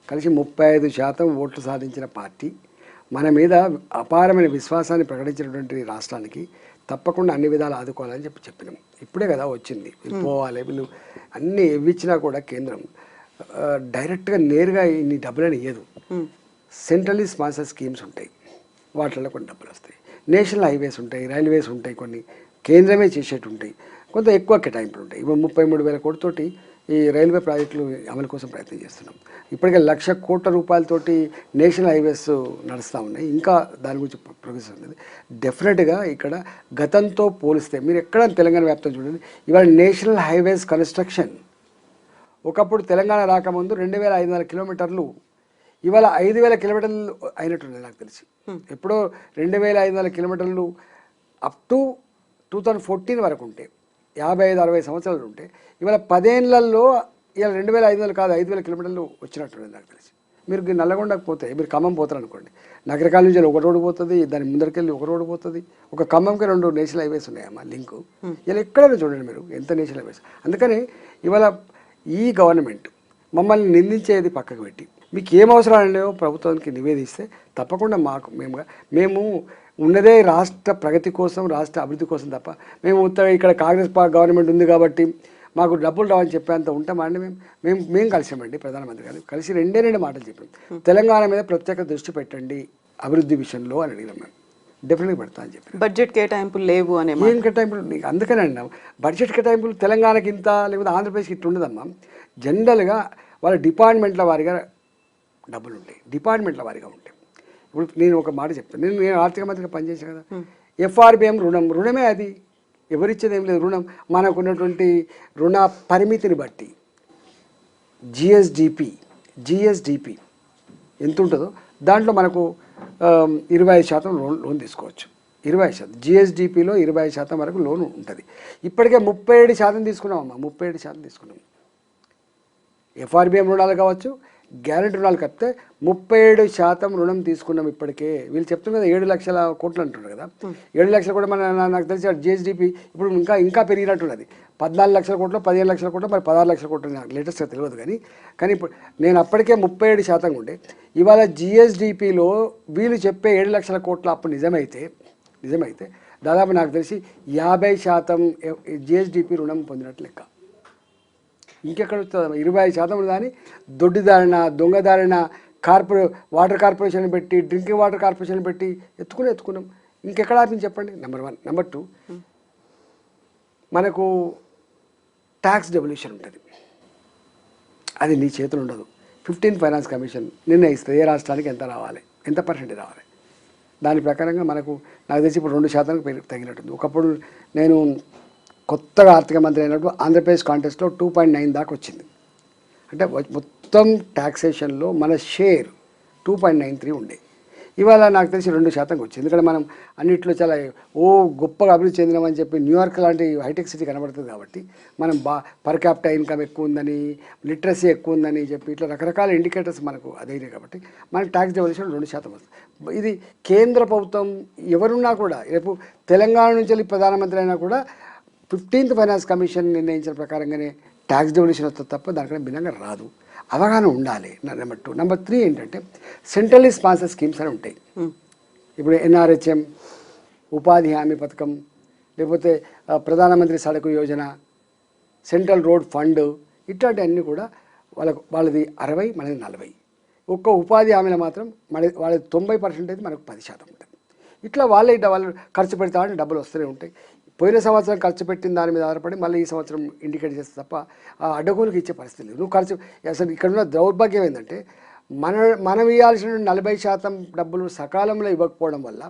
కలిసి 35% ఓట్లు సాధించిన పార్టీ, మన మీద అపారమైన విశ్వాసాన్ని ప్రకటించినటువంటి రాష్ట్రానికి తప్పకుండా అన్ని విధాలు ఆదుకోవాలని చెప్పినాం. ఇప్పుడే కదా వచ్చింది, పోవాలి వీళ్ళు అన్నీ ఇవ్విచ్చినా కూడా కేంద్రం డైరెక్ట్గా నేరుగా ఇన్ని డబ్బులని ఇవ్వదు. సెంట్రల్లీ స్పాన్సర్ స్కీమ్స్ ఉంటాయి, వాటిల్లో కొన్ని డబ్బులు వస్తాయి. నేషనల్ హైవేస్ ఉంటాయి, రైల్వేస్ ఉంటాయి, కొన్ని కేంద్రమే చేసేట్టు ఉంటాయి, కొంత ఎక్కువ కేటాయింపులు ఉంటాయి. ఇప్పుడు 33,000 కోట్లతోటి ఈ రైల్వే ప్రాజెక్టులు అమలు కోసం ప్రయత్నం చేస్తున్నాం. ఇప్పటికే 1,00,000 కోట్ల రూపాయలతోటి నేషనల్ హైవేస్ నడుస్తూ ఉన్నాయి. ఇంకా దాని గురించి ప్రోగ్రెస్ ఉంది. డెఫినెట్గా ఇక్కడ గతంతో పోలిస్తే మీరు ఎక్కడ తెలంగాణ వ్యాప్తం చూడండి, ఇవాళ నేషనల్ హైవేస్ కన్స్ట్రక్షన్ ఒకప్పుడు తెలంగాణ రాకముందు 2,500 కిలోమీటర్లు, ఇవాళ 5,000 కిలోమీటర్లు అయినట్టుంది నాకు తెలిసి. ఎప్పుడో 2,500 కిలోమీటర్లు అప్ టు 2014 వరకు ఉంటే, 55-60 సంవత్సరాలు ఉంటే, ఇవాళ 10 ఏళ్లలో ఇవాళ 2,500 కాదు 5,000 కిలోమీటర్లు వచ్చినట్టుంది నాకు తెలిసి. మీరు నల్లగొండకు పోతే, మీరు ఖమ్మం పోతారు అనుకోండి, నగరకాల నుంచి ఒక రోడ్డు పోతుంది, దాని ముందరికెళ్ళి ఒక రోడ్డు పోతుంది, ఒక ఖమ్మంకి 2 నేషనల్ హైవేస్ ఉన్నాయమ్మా లింకు. ఇలా ఎక్కడైనా చూడండి మీరు ఎంత నేషనల్ హైవేస్. అందుకని ఇవాళ ఈ గవర్నమెంట్ మమ్మల్ని నిందించేది పక్కకు పెట్టి మీకు ఏం అవసరాలు లేవో ప్రభుత్వానికి నివేదిస్తే తప్పకుండా మేము ఉన్నదే రాష్ట్ర ప్రగతి కోసం, రాష్ట్ర అభివృద్ధి కోసం తప్ప మేము ఇక్కడ కాంగ్రెస్ గవర్నమెంట్ ఉంది కాబట్టి మాకు డబ్బులు రావని చెప్పేంత ఉంటామండి. మేము కలిసామండి ప్రధానమంత్రి గారు, కలిసి 2 మాటలు చెప్పాం. తెలంగాణ మీద ప్రత్యేక దృష్టి పెట్టండి అభివృద్ధి విషయంలో అని అడిగినాం. మేము డెఫినెట్గా పెడతా అని చెప్పి. బడ్జెట్ కేటాయింపులు లేవు అనే ఏం కేటాయింపులు? అందుకనే అన్నాం బడ్జెట్ కేటాయింపులు తెలంగాణకి ఇంత, లేకపోతే ఆంధ్రప్రదేశ్కి ఇట్లా ఉండదమ్మా. జనరల్గా వాళ్ళ డిపార్ట్మెంట్ల వారిగా డబ్బులు ఉంటాయి, డిపార్ట్మెంట్ల వారిగా ఉంటాయి. ఇప్పుడు నేను ఒక మాట చెప్తాను, నేను ఆర్థిక మంత్రిగా పనిచేసాను కదా. FRBM రుణమే అది, ఎవరిచ్చేది ఏం లేదు. రుణం మనకున్నటువంటి రుణ పరిమితిని బట్టి జిఎస్డిపి ఎంత ఉంటుందో దాంట్లో మనకు 25% లోన్ తీసుకోవచ్చు. 20% జిఎస్డిపిలో 25% వరకు లోన్ ఉంటుంది. ఇప్పటికే 37% తీసుకున్నామమ్మా, 37% తీసుకున్నాం. FRBM రుణాలు కావచ్చు, గ్యారెంటీ రుణాలు కప్పితే 37% రుణం తీసుకున్నాం ఇప్పటికే. వీళ్ళు చెప్తున్నారు 7 లక్షల కోట్లు అంటున్నారు కదా. 7 లక్షల కూడా నాకు తెలిసి జిఎస్డిపి ఇప్పుడు ఇంకా పెరిగినట్టున్నది. 14 లక్షల కోట్లు, 15 లక్షల కోట్లు, మరి 16 లక్షల కోట్లు నాకు లేటెస్ట్గా తెలియదు. కానీ ఇప్పుడు నేను అప్పటికే 37% ఉండే, ఇవాళ జిఎస్డిపిలో వీళ్ళు చెప్పే 7 లక్షల కోట్ల అప్పు నిజమైతే దాదాపు నాకు తెలిసి 50% జిఎస్డిపి రుణం పొందినట్లు లెక్క. ఇంకెక్కడ వస్తుంది? 25% కానీ దొడ్డిదారిన, దొంగదారిన వాటర్ కార్పొరేషన్ పెట్టి, డ్రింకింగ్ వాటర్ కార్పొరేషన్ పెట్టి ఎత్తుకున్నాం. ఇంకెక్కడ ఆపింది చెప్పండి? నెంబర్ 1. నెంబర్ 2, మనకు ట్యాక్స్ డెవల్యూషన్ ఉంటుంది. అది నీ చేతులు ఉండదు. 15th ఫైనాన్స్ కమిషన్ నిర్ణయిస్తుంది ఏ రాష్ట్రానికి ఎంత రావాలి, ఎంత పర్సెంటేజ్ రావాలి. దాని ప్రకారంగా నాకు తెలిసి ఇప్పుడు 2% తగినట్టుంది. ఒకప్పుడు నేను కొత్తగా ఆర్థిక మంత్రి అయినప్పుడు ఆంధ్రప్రదేశ్ కాంటెస్ట్లో 2.9 దాకా వచ్చింది. అంటే మొత్తం ట్యాక్సేషన్లో మన షేర్ 2.93 ఉండే. ఇవాళ నాకు తెలిసి 2% వచ్చింది. ఎందుకంటే మనం అన్నింటిలో చాలా గొప్పగా అభివృద్ధి చెందినామని చెప్పి న్యూయార్క్ లాంటి హైటెక్ సిటీ కనబడుతుంది. కాబట్టి మనం పర్ క్యాపిటా ఇన్కమ్ ఎక్కువ ఉందని, లిటరసీ ఎక్కువ ఉందని చెప్పి ఇట్లా రకరకాల ఇండికేటర్స్ మనకు అదైనాయి. కాబట్టి మనకి ట్యాక్స్ డెవల్యూషన్ 2% వస్తుంది. ఇది కేంద్ర ప్రభుత్వం ఎవరున్నా కూడా, రేపు తెలంగాణ నుంచి వెళ్ళి ప్రధానమంత్రి అయినా కూడా 15th ఫైనాన్స్ కమిషన్ నిర్ణయించిన ప్రకారంగానే ట్యాక్స్ డెవల్యూషన్ వస్తుంది తప్ప దానికన్నా భిన్నంగా రాదు. అవగాహన ఉండాలి. నెంబర్ 2. నెంబర్ 3 ఏంటంటే సెంట్రల్లీ స్పాన్సర్ స్కీమ్స్ అని ఉంటాయి. ఇప్పుడు NRHM, ఉపాధి హామీ పథకం, లేకపోతే ప్రధానమంత్రి Sadak Yojana, central road fund, ఇట్లాంటివన్నీ కూడా వాళ్ళది 60, మనది 40. ఒక్క ఉపాధి హామీలో మాత్రం వాళ్ళది 90% అయితే మనకు 10% ఉంటుంది. ఇట్లా వాళ్ళు ఖర్చు పెడతామని డబ్బులు వస్తూనే ఉంటాయి. పోయిన సంవత్సరం ఖర్చు పెట్టిన దాని మీద ఆధారపడి మళ్ళీ ఈ సంవత్సరం ఇండికేట్ చేస్తే తప్ప ఆ అడ్డగోలుకి ఇచ్చే పరిస్థితి లేదు. నువ్వు అసలు ఇక్కడ ఉన్న దౌర్భాగ్యం ఏంటంటే మనం ఇవ్వాల్సిన 40% డబ్బులు సకాలంలో ఇవ్వకపోవడం వల్ల,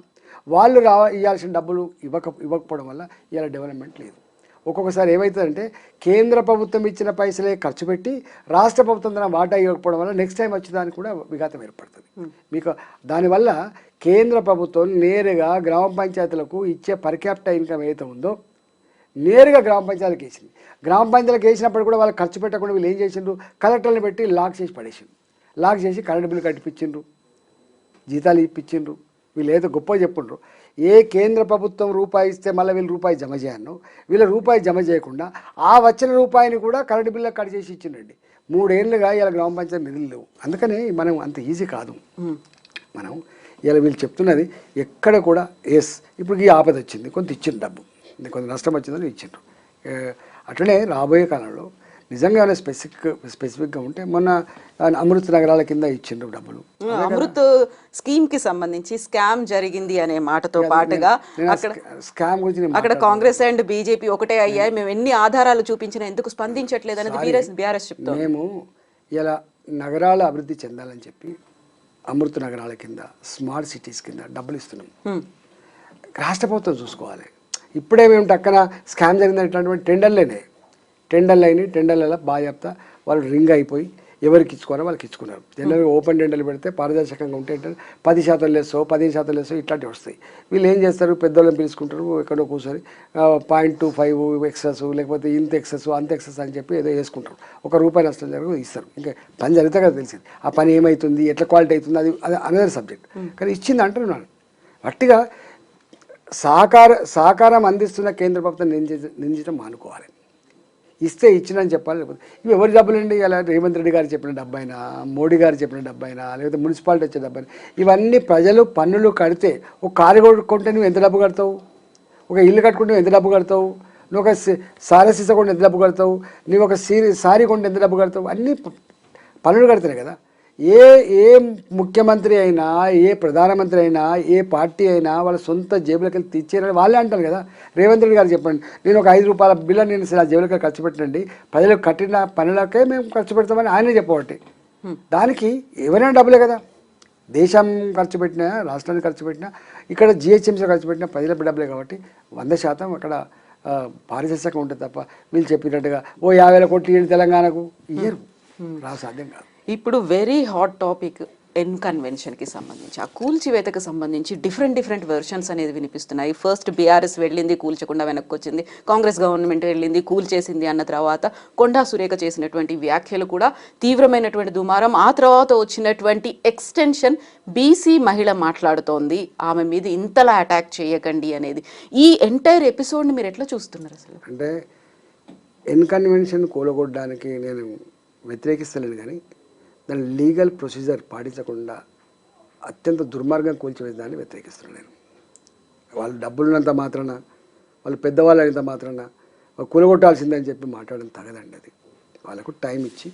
వాళ్ళు ఇవ్వాల్సిన డబ్బులు ఇవ్వకపోవడం వల్ల ఇలా డెవలప్మెంట్ లేదు. ఒక్కొక్కసారి ఏమవుతుందంటే కేంద్ర ప్రభుత్వం ఇచ్చిన పైసలే ఖర్చు పెట్టి రాష్ట్ర ప్రభుత్వం తన వాటా ఇవ్వకపోవడం వల్ల నెక్స్ట్ టైం వచ్చేదానికి కూడా విఘాతం ఏర్పడుతుంది. మీకు దానివల్ల కేంద్ర ప్రభుత్వం నేరుగా గ్రామ పంచాయతీలకు ఇచ్చే పర్ క్యాపిటా ఇన్కమ్ ఏదైతే ఉందో నేరుగా గ్రామ పంచాయతీలకు వేసింది. గ్రామ పంచాయతీలకు వేసినప్పుడు కూడా వాళ్ళు ఖర్చు పెట్టకుండా వీళ్ళు ఏం చేసిండ్రు, కలెక్టర్ని పెట్టి లాక్ చేసి పడేసిండ్రు. లాక్ చేసి కరెంటు బిల్లు కట్టిపించిండ్రు, జీతాలు ఇప్పించిండ్రు. వీళ్ళు ఏదో గొప్ప చెప్పుండ్రు. ఏ కేంద్ర ప్రభుత్వం రూపాయి ఇస్తే మళ్ళీ వీళ్ళు రూపాయి జమ చేయను, వీళ్ళు రూపాయి జమ చేయకుండా ఆ వచ్చిన రూపాయిని కూడా కరెంటు బిల్లు కట్ చేసి ఇచ్చిండండి. 3 ఏళ్ళుగా ఇలా గ్రామ పంచాయతీ నిధులు లేవు. అందుకనే మనం అంత ఈజీ కాదు. మనం ఇలా వీళ్ళు చెప్తున్నది ఎక్కడ కూడా ఇప్పుడు ఈ ఆపద వచ్చింది, కొంత ఇచ్చిన డబ్బు, కొంత నష్టం వచ్చిందని ఇచ్చిండ్రు. అట్లనే రాబోయే కాలంలో నిజంగా స్పెసిఫిక్గా ఉంటే మొన్న అమృత్ నగరాల కింద ఇచ్చిండ్రు డబ్బులు. అమృత్ స్కీమ్ కి సంబంధించి స్కామ్ జరిగింది అనే మాటతో పాటుగా స్కామ్ గురించి అక్కడ కాంగ్రెస్ అండ్ బీజేపీ ఒకటే అయ్యాయి, మేము ఎన్ని ఆధారాలు చూపించినా ఎందుకు స్పందించట్లేదు అనేది బీఆర్ఎస్ చెప్తాం. మేము ఇలా నగరాల అభివృద్ధి చెందాలని చెప్పి అమృత్ నగరాల కింద, స్మార్ట్ సిటీస్ కింద డబ్బులు ఇస్తున్నాం. రాష్ట్ర ప్రభుత్వం చూసుకోవాలి. ఇప్పుడే మేము టక్కన స్కామ్ జరిగినటువంటి టెండర్లు అయినాయి. టెండర్లలో బాగా చెప్తా వాళ్ళు రింగ్ అయిపోయి ఎవరికి ఇచ్చుకోవాలో వాళ్ళకి ఇచ్చుకున్నారు. జనరల్గా ఓపెన్ టెండర్లు పెడితే పారదర్శకంగా ఉంటే 10% లెస్సో 15% లెస్సో ఇట్లాంటివి వస్తాయి. వీళ్ళు ఏం చేస్తారు, పెద్దోళ్ళని పిలుచుకుంటారు, ఎక్కడో కూర్చొని 0.25 ఎక్సెస్, లేకపోతే ఇంత ఎక్సెస్ అంత ఎక్సెస్ అని చెప్పి ఏదో వేసుకుంటారు. ₹1 నష్టం జరగదు ఇస్తారు. ఇంకా పని జరిగితే కదా తెలిసింది ఆ పని ఏమవుతుంది, ఎట్లా క్వాలిటీ అవుతుంది, అది అనదర్ సబ్జెక్ట్. కానీ ఇచ్చింది అంటున్నాను. గట్టిగా సహకారం అందిస్తున్న కేంద్ర ప్రభుత్వం నిందించడం మానుకోవాలి. ఇస్తే ఇచ్చినని చెప్పాలి. లేకపోతే ఇవి ఎవరి డబ్బులండి? ఇలా రేవంత్ రెడ్డి గారు చెప్పిన డబ్బైనా, మోడీ గారు చెప్పిన డబ్బైనా, లేకపోతే మున్సిపాలిటీ వచ్చే డబ్బైనా, ఇవన్నీ ప్రజలు పన్నులు కడితే. ఒక కారు కొనుక్కుంటే నువ్వు ఎంత డబ్బు కడతావు, ఒక ఇల్లు కట్టుకుంటే నువ్వు ఎంత డబ్బు కడతావు, నువ్వు ఒక సారసీస కొంటే ఎంత డబ్బు కడతావు, నువ్వు ఒక సారీ కొంటే ఎంత డబ్బు కడతావు, అన్నీ పన్నులు కడితేనే కదా. ఏ ముఖ్యమంత్రి అయినా, ఏ ప్రధానమంత్రి అయినా, ఏ పార్టీ అయినా వాళ్ళ సొంత జేబులకి వెళ్ళి తీర్చేయాలని వాళ్ళే అంటారు కదా. రేవంత్ రెడ్డి గారు చెప్పండి, నేను ఒక ₹5 బిల్లు నేను ఆ జేబులకి ఖర్చు పెట్టండి, ప్రజలకు కట్టిన పనులకే మేము ఖర్చు పెడతామని ఆయనే చెప్పబట్టి, దానికి ఎవరైనా డబ్బులే కదా. దేశం ఖర్చు పెట్టినా, రాష్ట్రానికి ఖర్చు పెట్టినా, ఇక్కడ GHMC ఖర్చు పెట్టినా ప్రజల డబ్బులే. కాబట్టి 100% అక్కడ పారదర్శకంగా ఉంటుంది తప్ప వీళ్ళు చెప్పినట్టుగా 50,000 కోట్లు తెలంగాణకు ఇయ్యరు, సాధ్యం కాదు. ఇప్పుడు వెరీ హాట్ టాపిక్ కన్వెన్షన్కి సంబంధించి, ఆ కూల్చివేతకు సంబంధించి డిఫరెంట్ వెర్షన్స్ అనేది వినిపిస్తున్నాయి. ఫస్ట్ బీఆర్ఎస్ వెళ్ళింది, కూల్చకుండా వెనక్కి వచ్చింది. కాంగ్రెస్ గవర్నమెంట్ వెళ్ళింది, కూల్చేసింది అన్న తర్వాత కొండా సురేఖ చేసినటువంటి వ్యాఖ్యలు కూడా తీవ్రమైనటువంటి దుమారం. ఆ తర్వాత వచ్చినటువంటి ఎక్స్టెన్షన్, బీసీ మహిళ మాట్లాడుతోంది, ఆమె మీద ఇంతలా అటాక్ చేయకండి అనేది. ఈ ఎంటైర్ ఎపిసోడ్ని మీరు ఎట్లా చూస్తున్నారు? అసలు అంటే కన్వెన్షన్ కూలగొట్టడానికి నేను వ్యతిరేకిస్తలేను, కానీ దాని లీగల్ ప్రొసీజర్ పాటించకుండా అత్యంత దుర్మార్గం కూల్చివేదాన్ని వ్యతిరేకిస్తున్నాను నేను. వాళ్ళు డబ్బులున్నంత మాత్రాన, వాళ్ళు పెద్దవాళ్ళు అయినంత మాత్రాన కూలగొట్టాల్సిందని చెప్పి మాట్లాడడం తగదండి. అది వాళ్ళకు టైం ఇచ్చి,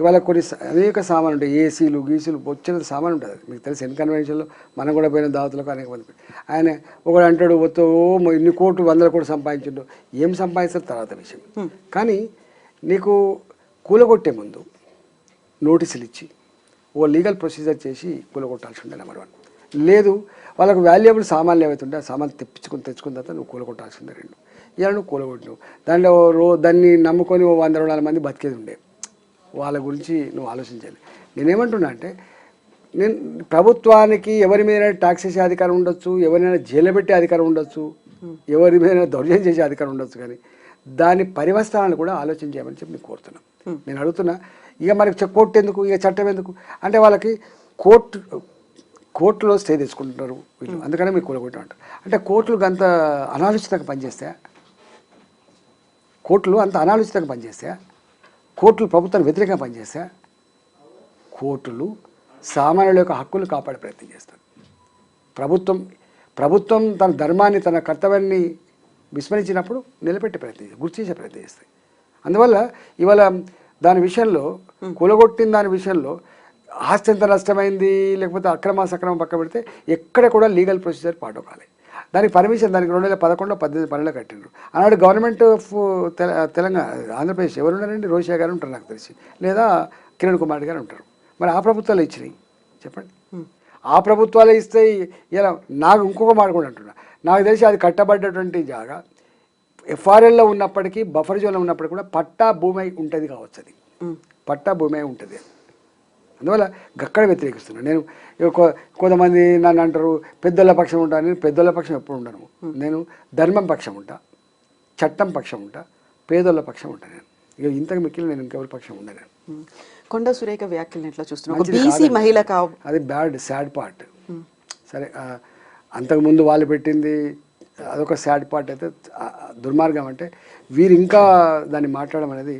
ఇవాళ కొన్ని అనేక సామాన్లు ఉంటాయి, ఏసీలు గీసీలు వచ్చిన సామాన్ ఉంటుంది. మీకు తెలిసి కన్వెన్షన్లో మనం కూడా పోయిన దావతులకు అనేక మంది ఆయన ఒకడు అంటాడు, ఇన్ని కోట్లు 100 కోట్లు సంపాదించిండు, ఏం సంపాదిస్తారు తర్వాత విషయం. కానీ నీకు కూలగొట్టే ముందు నోటీసులు ఇచ్చి ఓ లీగల్ ప్రొసీజర్ చేసి కూలగొట్టాల్సి ఉండే నెంబర్ 1. లేదు వాళ్ళకు వాల్యుయబుల్ సామాన్లు ఏవైతే ఉంటే ఆ సామాన్లు తెచ్చుకున్న తర్వాత నువ్వు కూలగొట్టాల్సిందే 2. ఇలా నువ్వు కూలగొట్టినావు దాంట్లో దాన్ని నమ్ముకొని ఓ 100-200 మంది బతికేది ఉండే. వాళ్ళ గురించి నువ్వు ఆలోచించాలి. నేనేమంటున్నా అంటే నేను ప్రభుత్వానికి ఎవరి మీద ట్యాక్స్ వేసే అధికారం ఉండొచ్చు, ఎవరినైనా జైలు పెట్టే అధికారం ఉండొచ్చు, ఎవరి మీద దౌర్జన్యం చేసే అధికారం ఉండొచ్చు, కానీ దాని పరివస్థానాన్ని కూడా ఆలోచన చేయమని చెప్పి నేను కోరుతున్నాను. నేను అడుగుతున్నా ఇక మనకి కోర్టు ఎందుకు, ఇక చట్టం ఎందుకు అంటే వాళ్ళకి కోర్టులో స్టే తెచ్చుకుంటున్నారు వీళ్ళు, అందుకనే మీరు కూలగొట్టా అంటారు. అంటే కోర్టులకు అంత అనాలోచితంగా పనిచేస్తాయా? కోర్టులు అంత అనాలోచితంగా పనిచేస్తాయా? కోర్టులు ప్రభుత్వానికి వ్యతిరేకంగా పనిచేస్తాయా? కోర్టులు సామాన్యుల యొక్క హక్కులు కాపాడే ప్రయత్నం చేస్తారు. ప్రభుత్వం తన ధర్మాన్ని, తన కర్తవ్యాన్ని విస్మరించినప్పుడు నిలబెట్టే ప్రయత్నం చేస్తాయి, గుర్తు చేసే ప్రయత్నం చేస్తాయి. అందువల్ల ఇవాళ దాని విషయంలో కూలగొట్టిన దాని విషయంలో ఆస్తి ఎంత నష్టమైంది, లేకపోతే అక్రమ సక్రమం పక్క పెడితే ఎక్కడ కూడా లీగల్ ప్రొసీజర్ ఫాలో కాలేదు. దానికి పర్మిషన్ దానికి 2011, 18 కట్టినారు. ఆనాడు గవర్నమెంట్ ఆఫ్ తెలంగాణ, ఆంధ్రప్రదేశ్ ఎవరు ఉన్నారండి? రోషయ్య గారు ఉంటారు నాకు తెలిసి, లేదా కిరణ్ కుమార్ గారు ఉంటారు. మరి ఆ ప్రభుత్వాలు ఇచ్చినాయి చెప్పండి. ఆ ప్రభుత్వాలే ఇస్తే ఇలా నాకు ఇంకొక మాట కూడా అంటున్నా, నాకు తెలిసి అది కట్టబడ్డటువంటి జాగా ఎఫ్ఆర్ఎల్లో ఉన్నప్పటికీ, బఫర్ జోన్లో ఉన్నప్పటికీ కూడా పట్టా భూమి అయి ఉంటుంది కావచ్చు. అది పట్టా భూమి అయి ఉంటుంది. అందువల్ల గక్కడ వ్యతిరేకిస్తున్నాను నేను. కొంతమంది నన్ను అంటారు పెద్దల పక్షం ఉంటాను. నేను పెద్దల పక్షం ఎప్పుడు ఉండను. నేను ధర్మం పక్షం ఉంటా, చట్టం పక్షం ఉంటా, పేదోళ్ళ పక్షం ఉంటా. నేను ఇక ఇంతకు మిక్కిలి నేను ఇంకెవరి పక్షం ఉండను. కొండ సురేఖ వ్యాఖ్యలను ఎట్లా చూస్తున్నాను? బీసీ మహిళ అది సాడ్ పార్ట్. సరే, అంతకుముందు వాళ్ళు పెట్టింది అదొక సాడ్ పార్ట్ అయితే, దుర్మార్గం అంటే వీరు ఇంకా దాన్ని మాట్లాడడం అనేది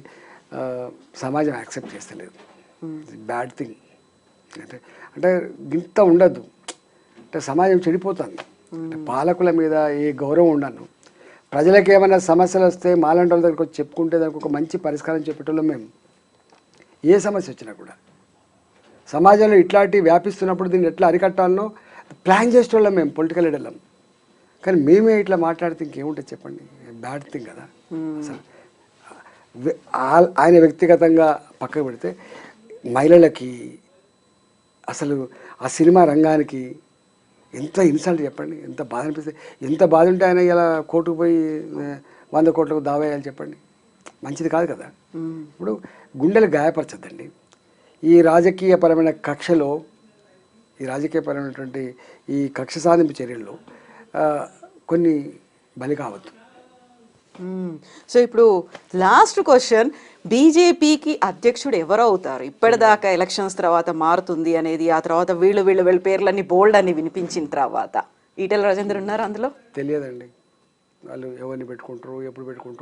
సమాజం యాక్సెప్ట్ చేస్తలేదు. Bad thing. అంటే ఇంత ఉండద్దు. అంటే సమాజం చెడిపోతుంది. అంటే పాలకుల మీద ఏ గౌరవం ఉండను. ప్రజలకు ఏమైనా సమస్యలు వస్తే మాలాంటి వాళ్ళ దగ్గరకు చెప్పుకుంటే దానికి ఒక మంచి పరిష్కారం చెప్పేటోళ్ళం మేము. ఏ సమస్య వచ్చినా కూడా సమాజంలో ఇట్లాంటి వ్యాపిస్తున్నప్పుడు దీన్ని ఎట్లా అరికట్టాలనో ప్లాన్ చేసేటోళ్ళం మేము, పొలిటికల్ లీడర్లం. కానీ మేమే ఇట్లా మాట్లాడితే ఇంకేముంటుంది చెప్పండి? బ్యాడ్ థింగ్ కదా. అసలు ఆయన వ్యక్తిగతంగా పక్కకు పెడితే మహిళలకి, అసలు ఆ సినిమా రంగానికి ఎంత ఇన్సల్ట్ చెప్పండి, ఎంత బాధ అనిపిస్తుంది. ఎంత బాధ ఉంటే ఆయన ఇలా కోర్టుకు పోయి 100 కోట్లకు దావా వేయాలి చెప్పండి? మంచిది కాదు కదా. ఇప్పుడు గుండెలు గాయపరచద్దండి. ఈ రాజకీయపరమైన కక్షలో, ఈ రాజకీయపరమైనటువంటి ఈ కక్ష సాధింపు చర్యల్లో కొన్ని బలి కావద్దు. సో ఇప్పుడు లాస్ట్ క్వశ్చన్, బీజేపీకి అధ్యక్షుడు ఎవరు అవుతారు? ఇప్పటిదాకా ఎలక్షన్స్ తర్వాత మారుతుంది అనేది, ఆ తర్వాత వీళ్ళు పేర్లన్నీ బోల్డ్ అని వినిపించిన తర్వాత ఈటెల రాజేందర్ ఉన్నారు అందులో? తెలియదండి వాళ్ళు ఎవరిని పెట్టుకుంటారు, ఎప్పుడు పెట్టుకుంటారు.